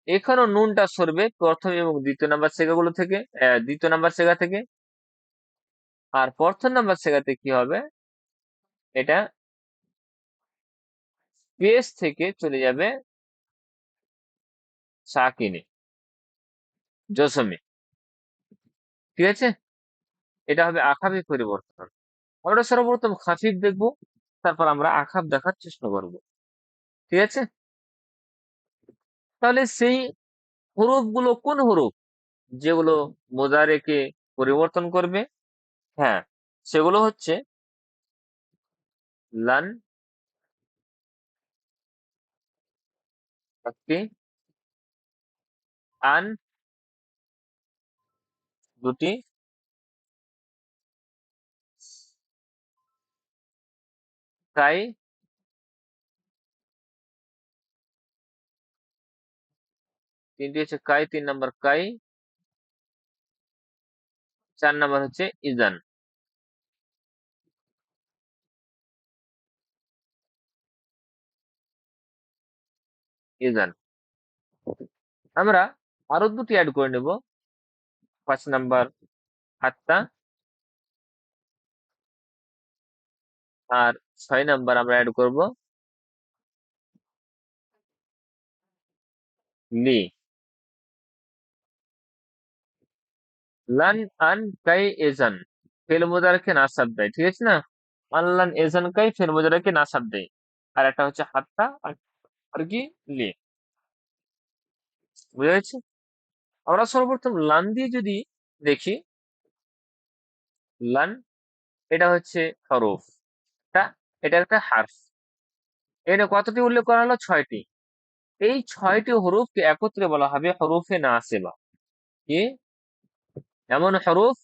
এখানেও নুনটা সরবে প্রথম এবং দ্বিতীয় নাম্বার সেগাগুলো থেকে, দ্বিতীয় নাম্বার সেগা থেকে। আর প্রথম নাম্বার সেগাতে কি হবে, এটা পেজ থেকে চলে যাবে সাকিনে, জসমে, ঠিক আছে? এটা হবে আখাফি পরিবর্তন। আমরা সর্বপ্রথম খাফিফ দেখবো, তারপর আমরা আখাফ দেখার চেষ্টা করব, ঠিক আছে? তাহলে সেই হরফ গুলো কোন হরফ, যেগুলো মোজারেকে পরিবর্তন করবে? হ্যাঁ, সেগুলো হচ্ছে লান একটি, আন দুটি, কাই তিনটি হচ্ছে কাই, 3 নাম্বার কাই, 4 নাম্বার হচ্ছে ইজান। ইজান আমরা আরো দুটি অ্যাড করে নেব। 5 নাম্বার হাত্তা, আর 6 নাম্বার আমরা অ্যাড করব লি। লান আন কাই এজান ফেল মুদারকে নাসাব দেয়, ঠিক আছে না? আনলান এজান কাই ফেল মুদারকে নাসাব দেয়। আর একটা হচ্ছে হাত্তা, আর কি লে। বুঝা যাচ্ছে? আমরা সর্বপ্রথম লান দিয়ে যদি দেখি, লান এটা হচ্ছে হরফ, তা এটা একটা হারফ। এখানে কতটি উল্লেখ করা হলো? 6টি। এই 6টি হরফকে একত্রে বলা হবে হরফে নাসিবা। কি? এমন হরফ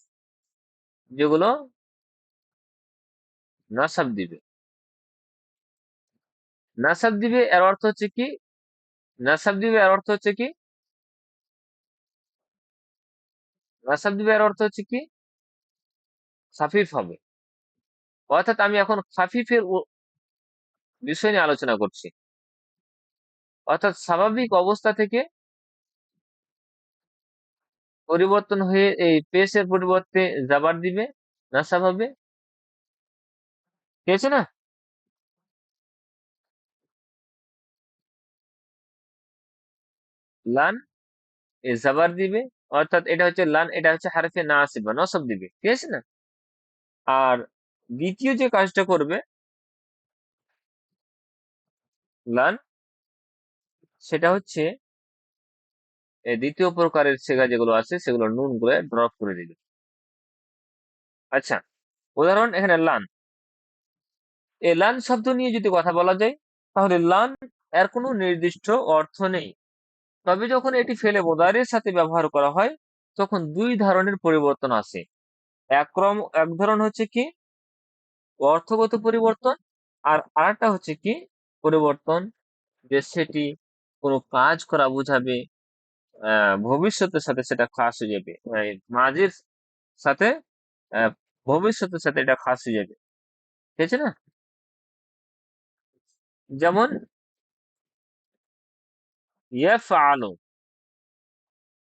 যেগুলো নাসাব দিবে। নাসাব দিবে এর অর্থ হচ্ছে কি? নাসাব দিবে এর অর্থ হচ্ছে কি? নাসাব দিবে এর অর্থ হচ্ছে কি? খাফিফ হবে। অর্থাৎ আমি এখন খাফিফের বিষয় নিয়ে আলোচনা করছি। অর্থাৎ স্বাভাবিক অবস্থা থেকে পরিবর্তন হয়ে এই পেশের পরিবর্তে জাবার দিবে, নাসাব হবে। ঠিক আছে না? লান এ জাবার দিবে, অর্থাৎ এটা হচ্ছে লান, এটা হচ্ছে হারফে নাসিবা, নসব দিবে। ঠিক আছে না? আর দ্বিতীয় যে কাজটা করবে লান, সেটা হচ্ছে এই দ্বিতীয় প্রকারের সেগা যেগুলো আছে সেগুলো নুন গুলো ড্রপ করে দিবে। আচ্ছা, উদাহরণ এখানে লান। এই লান শব্দ নিয়ে যদি কথা বলা যায়, তাহলে লান এর কোনো নির্দিষ্ট অর্থ নেই। তবে যখন এটি ফেলে মোদারের সাথে ব্যবহার করা হয়, তখন দুই ধরনের পরিবর্তন আসে। এক ধরন হচ্ছে কি অর্থগত পরিবর্তন, আর আরেকটা হচ্ছে কি পরিবর্তন যে সেটি কোনো কাজ করা বোঝাবে, ভবিষ্যতের সাথে সেটা খাস হয়ে যাবে, মাঝের সাথে আহ, ভবিষ্যতের সাথে এটা খাস হয়ে যাবে। ঠিক আছে না? যেমন ইয়াফআলু,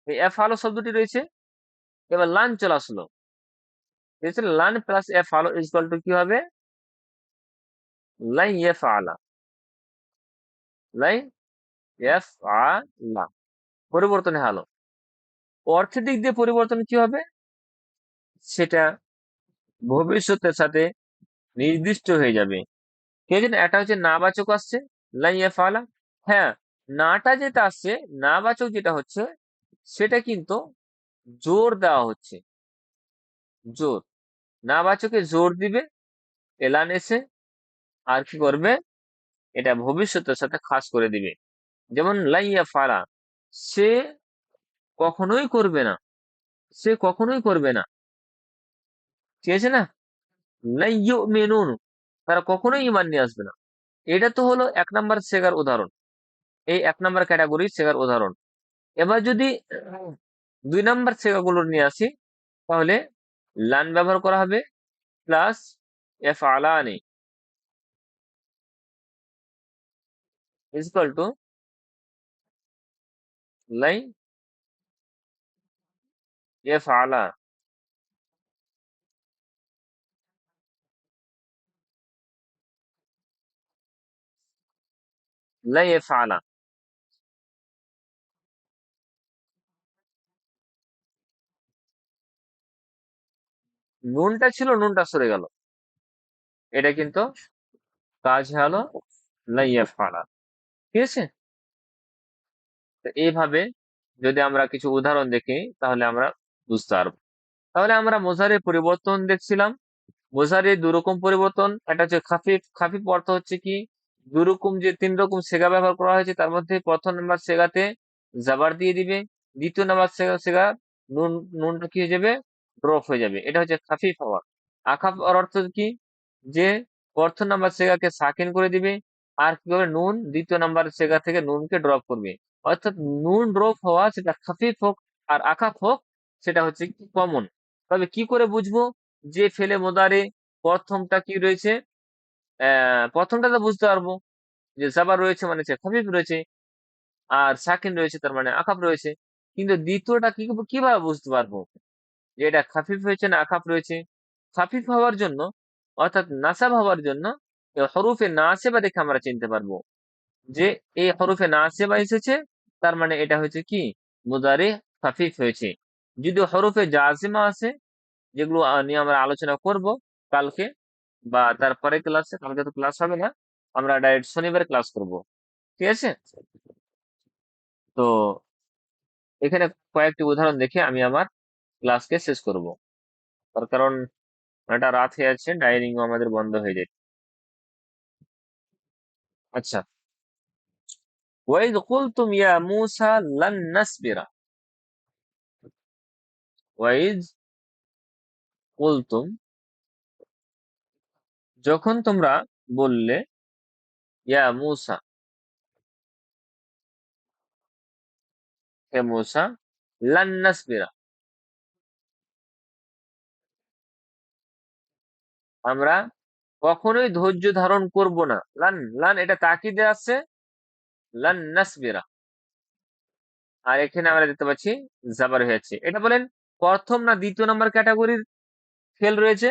এই ইয়াফআলু শব্দটি রয়েছে, এবার লান চলে আসলো। ঠিক আছে? লান প্লাস ইয়াফআলু ইজ ইকুয়াল টু কি হবে? লান ইয়াফআলা, লান ইয়াফআলা। পরিবর্তন হলো। অর্থের দিক দিয়ে পরিবর্তন কি হবে? সেটা ভবিষ্যতের সাথে নির্দিষ্ট হয়ে যাবে। ঠিক আছে না? এটা হচ্ছে নাবাচক আসছে, লাই ইয়াফআলা। হ্যাঁ, নাটা যেটা আসছে, নাবাচক যেটা হচ্ছে, সেটা কিন্তু জোর দেওয়া হচ্ছে। জোর, নাবাচকে জোর দিবে এলান এসে, আর কি করবে? এটা ভবিষ্যতের সাথে খাস করে দিবে। যেমন লাই ইয়াফআলা, সে কখনোই করবে না, সে কখনোই করবে না। ঠিক আছে না? লাই ইউমিনুন, তারা কখনোই ঈমান নিয়ে আসবে না। এটা তো হলো 1 নাম্বার সেগার উদাহরণ, এই 1 নাম্বার ক্যাটাগরি সেগার উদাহরণ। এবার যদি 2 নাম্বার সেগাগুলো নিয়ে আসি, তাহলে লান ব্যবহার করা হবে প্লাস এফআলানি ইজ ইকুয়াল টু লাই এফআলা। লাই এফআলা, নুনটা ছিল, নুনটা সরে গেল। এটা কিন্তু কাজ হলো লাই এফআলা। ঠিক আছে? তো এইভাবে যদি আমরা কিছু উদাহরণ দেখি, তাহলে আমরা বুঝতে পারবো। তাহলে আমরা মোজারের পরিবর্তন দেখছিলাম। মোজারে 2 রকম পরিবর্তন, একটা হচ্ছে খাফিফ। খাফিফ অর্থ হচ্ছে কি 2 রকম, যে 3 রকম সেগা ব্যবহার করা হয়েছে তার মধ্যে প্রথম নাম্বার সেগাতে জাবার দিয়ে দিবে, দ্বিতীয় নাম্বার সেগা নুন, নুনটা কি হয়ে যাবে? ড্রপ হয়ে যাবে। এটা হচ্ছে খাফিফ হওয়া। আখাফ আর অর্থ কি? যে প্রথম নাম্বার সেগাকে সাকিন করে দিবে, আর কি করবে? নুন দ্বিতীয় নাম্বার সেগা থেকে নুনকে ড্রপ করবে। অর্থাৎ নুন ড্রপ হওয়া, সেটা খাফিফ হোক আর আখাফ হোক, সেটা হচ্ছে কি কমন। তবে কি করে বুঝবো যে ফেলে মোদারে প্রথমটা কি রয়েছে? প্রথমটা তো বুঝতে পারবো যে জাবার রয়েছে মানে সে খাফিফ রয়েছে, আর সাকিন রয়েছে তার মানে আকাফ রয়েছে। কিন্তু দ্বিতীয়টা কিভাবে বুঝতে পারবো যে এটা খাফিফ হয়েছে না আকাফ রয়েছে? খাফিফ হওয়ার জন্য, অর্থাৎ নাসাব হওয়ার জন্য, এই হরফে নাসেবা দেখে আমরা চিনতে পারবো যে এই হরফে নাসেবা এসেছে, তার মানে এটা হচ্ছে কি মুদারে খাফিফ হয়েছে। যদি হরফে জাজিমা আছে, যেগুলো নিয়ে আমরা আলোচনা করব কালকে বা তারপরে ক্লাসে, কালকে তো ক্লাস হবে না, আমরা ডাইরেক্ট শনিবার ক্লাস করব, ঠিক আছে? তো এখানে কয়েকটি উদাহরণ দেখে আমি আমার ক্লাসকে শেষ করব, তার কারণ এটা রাত হয়ে যাচ্ছে, ডাইনিং আমাদের বন্ধ হয়ে যায়। আচ্ছা, ওয়াইদ কুলতুম ইয়া মূসা লান নাসবিরা, ওয়াইদ কুলতুম, যখন তোমরা বললে, ইয়া মূসা, হে মূসা, লান নাসবিরা, আমরা কখনোই ধৈর্য ধারণ করব না। লান, লান এটা তাকিদে আছে, লান নাসবিরা, আর এখানে আমরা দেখতে পাচ্ছি জাবার হয়েছে। এটা বলেন প্রথম না দ্বিতীয় নম্বর ক্যাটাগরির ফেল রয়েছে?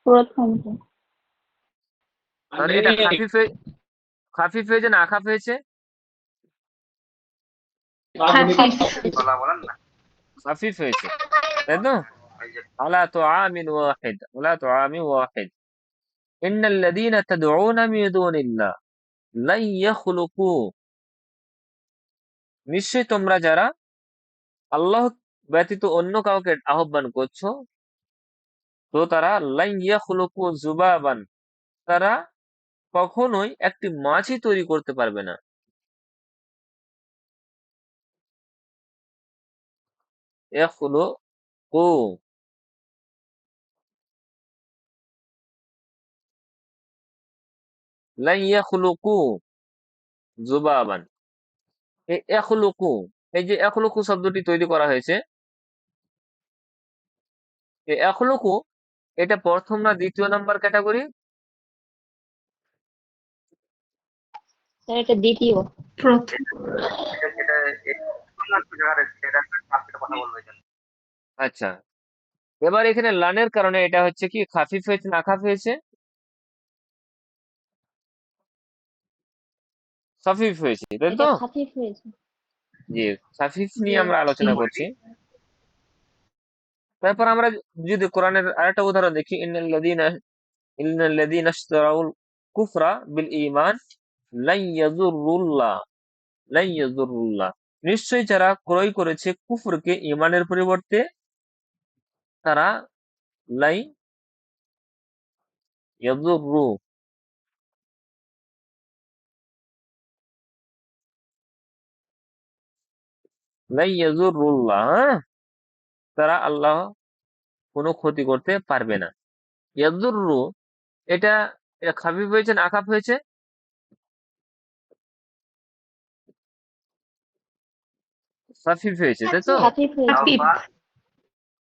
প্রথমটা। তাহলে এটা খাফিফ হয়েছে না আখাফ হয়েছে? খাফিফ। খাফিফ হয়েছে, তাই তো? আলা তো আমিন ওয়াহিদ, আলা তো আমিন ওয়াহিদ, ইন্নাল্লাযীনা তাদউনা মিন দুনিল্লাহ লান ইয়াখলুকু, নিশ্চয়ই তোমরা যারা আল্লাহ ব্যতীত অন্য কাউকে আহ্বান করছো, তো তারা লান ইয়াখলুকু যুবাবান, তারা কখনোই একটি মাছি তৈরি করতে পারবে না। ইয়াখলুকু, লান ইয়াখলুকু যুবাবান, এই ইয়াখলুকু, এই যে ইয়াখলুকু শব্দটি তৈরি করা হয়েছে, এই ইয়াখলুকু এটা প্রথম না দ্বিতীয় নাম্বার ক্যাটাগরি? স্যার এটা দ্বিতীয়। প্রথম। আচ্ছা, এবার এখানে লানের কারণে এটা হচ্ছে কি খাফিফ হয়েছে না আখাফ হয়েছে? খাফিফ হয়েছে, তাই এটা তো? খাফিফ হয়েছে। জি, খাফিফ জি। নিয়ে আমরা আলোচনা করছি। তারপর আমরা যদি কোরআনের আরেকটা উদাহরণ দেখি, ইন্নাল্লাযীনা ইশতারাউল কুফরা বিল ঈমান লান ইয়াযুরুল্লাহ, লান ইয়াযুরুল্লাহ, নিশ্চয়ই যারা ক্রয় করেছে কুফরকে ঈমানের পরিবর্তে, তারা লাই ইয়াযুরু, লাই ইয়াযুরুল্লাহ, হ্যাঁ? তারা আল্লাহ কোনো ক্ষতি করতে পারবে না। ইয়াযুরু এটা, এটা খাফিফ হয়েছে না আখাফ হয়েছে? খাফিফ হয়েছে, তাই তো? খাফিফ হয়েছে। খাফিফ।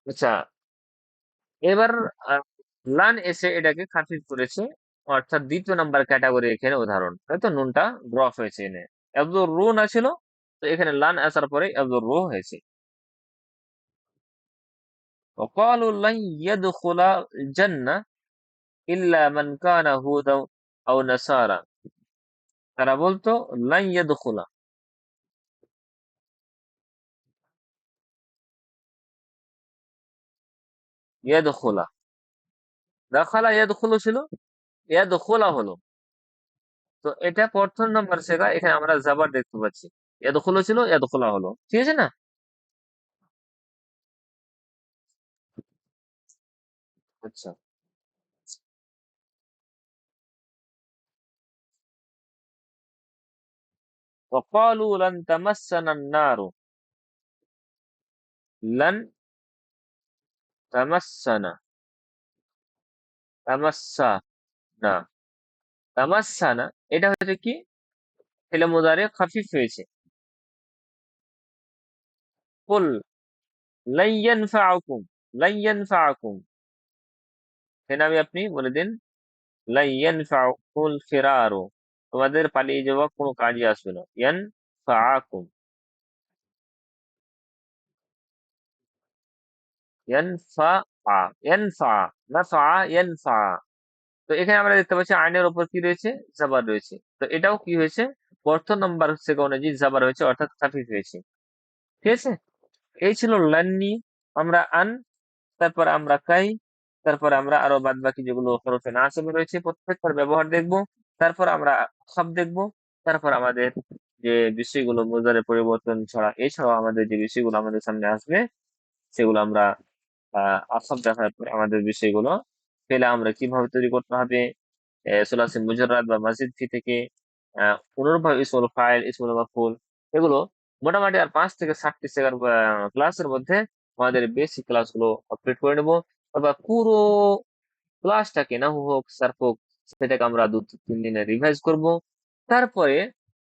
আচ্ছা, এবার আহ, লান এসে এটাকে খাফিফ করেছে, অর্থাৎ দ্বিতীয় নাম্বার ক্যাটাগরি এখানে উদাহরণ, তাই তো? নুনটা ড্রপ হয়েছে, এনে আব্দুর রু না ছিল, তো এখানে লান আসার পরে আব্দুর রু হয়েছে। وقالوا لن يدخل الجنة إلا من كان هودا أو نصارى, তারা বলতো লান ইয়াদখুলা, ইয়াদখুলা, দাখালা ইয়াদখুলু ছিল, ইয়াদখুলা হলো, তো এটা প্রথম নাম্বার সেগা, এখানে আমরা জাবার দেখতে পাচ্ছি, ইয়াদখুলু ছিল ইয়াদখুলা হলো, ঠিক আছে না? আচ্ছা, وقالوا لن تمسنا النار, لن تمسنا, তামাসসানা, তামাসসানা এটা হচ্ছে কি ফেলে মুদারে খাফিফ হয়েছে। কুল লান ইয়ানফাআকুম, লান ইয়ানফাআকুম, এখানে আমি আপনি বলে দিন লান ইয়ানফাআকুল ফিরারু, তোমাদের পালিয়ে যাওয়া কোনো কাজে আসবে না। ইয়ানফাআকুম, ইয়ানফা, ইয়ানফা, নাফা, ইয়ানফা, তো এখানে আমরা দেখতে পাচ্ছি আইনের উপর কি রয়েছে, জাবার রয়েছে, তো এটাও কি হয়েছে প্রথম নাম্বার হচ্ছে অনুযায়ী জাবার হয়েছে, অর্থাৎ খাফিফ হয়েছে। ঠিক আছে, এই ছিল লান্নি। আমরা আন, তারপর আমরা কাই, তারপর আমরা আরো বাদ বাকি যেগুলো হরফে নাসিব রয়েছে প্রত্যেকটার ব্যবহার দেখব। তারপর আমরা সব দেখব। তারপর আমাদের যে বিষয়গুলো মুজারে পরিবর্তন ছাড়া, এছাড়াও আমাদের যে বিষয়গুলো আমাদের সামনে আসবে সেগুলো আমরা আসব দেখার পরে আমাদের বিষয়গুলো পেলে আমরা কিভাবে তৈরি করতে হবে, সুলাসি মুজাররাদ বা মাজিদ ফি থেকে পুনর্ভাবে ইসমুল ফাইল, ইসমুল মাফউল, এগুলো মোটামুটি আর 5 থেকে 7টি ক্লাসের মধ্যে আমাদের বেসিক ক্লাসগুলো কমপ্লিট করে নেব। অথবা পুরো ক্লাসটাকে নাহু হোক সারফ হোক সেটাকে আমরা 2-3 দিনে রিভাইজ করব। তারপরে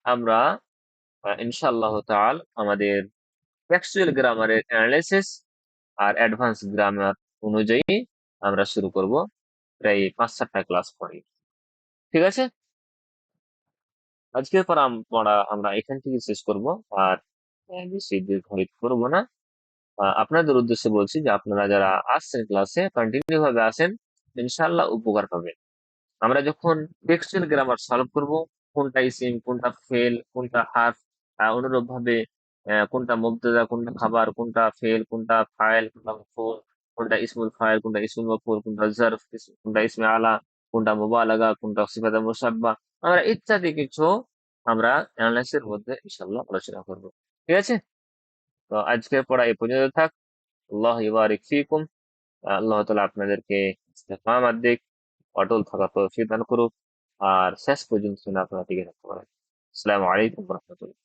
আমরা ইনশাআল্লাহ তাআল আমাদের টেক্সচুয়াল গ্রামারের অ্যানালাইসিস আর অ্যাডভান্স গ্রামার অনুযায়ী আমরা শুরু করব প্রায় 5-7টা ক্লাস পরে। ঠিক আছে, আজকের পড়া আমরা এখান থেকে শেষ করব। আর বেশি দীর্ঘায়িত করবো না। আপনাদের উদ্দেশ্যে বলছি যে আপনারা যারা আসছেন ক্লাসে কন্টিনিউ ভাবে আসেন, ইনশাআল্লাহ উপকার পাবেন। আমরা যখন টেক্সচুয়াল গ্রামার সলভ করব, কোনটা ইসিম, কোনটা ফেল, কোনটা হার্ফ, অনুরূপ ভাবে কোনটা মুবতাদা, কোনটা খাবার, কোনটা ফেল, কোনটা ফাইল, কোনটা মাফউল, কোনটা ইসমুল ফাইল, কোনটা ইসমুল মাফউল, কোনটা জারফ, কোনটা ইসমে আলা, কোনটা মুবালাগা, কোনটা সিফাতে মুসাব্বা, আমরা ইত্যাদি কিছু আমরা অ্যানালাইসিসের মধ্যে ইনশাআল্লাহ আলোচনা করব। ঠিক আছে, তো আজকের পড়া এই পর্যন্ত থাক। আল্লাহ ইবারিক ফিকুম। আল্লাহ তাআলা আপনাদেরকে ইস্তেকামাত দিক, অটল থাকা তৌফিক দান করুক, আর শেষ পর্যন্ত যেন আপনারা টিকে থাকতে পারেন। আসসালামু আলাইকুম ওয়া রাহমাতুল্লাহ।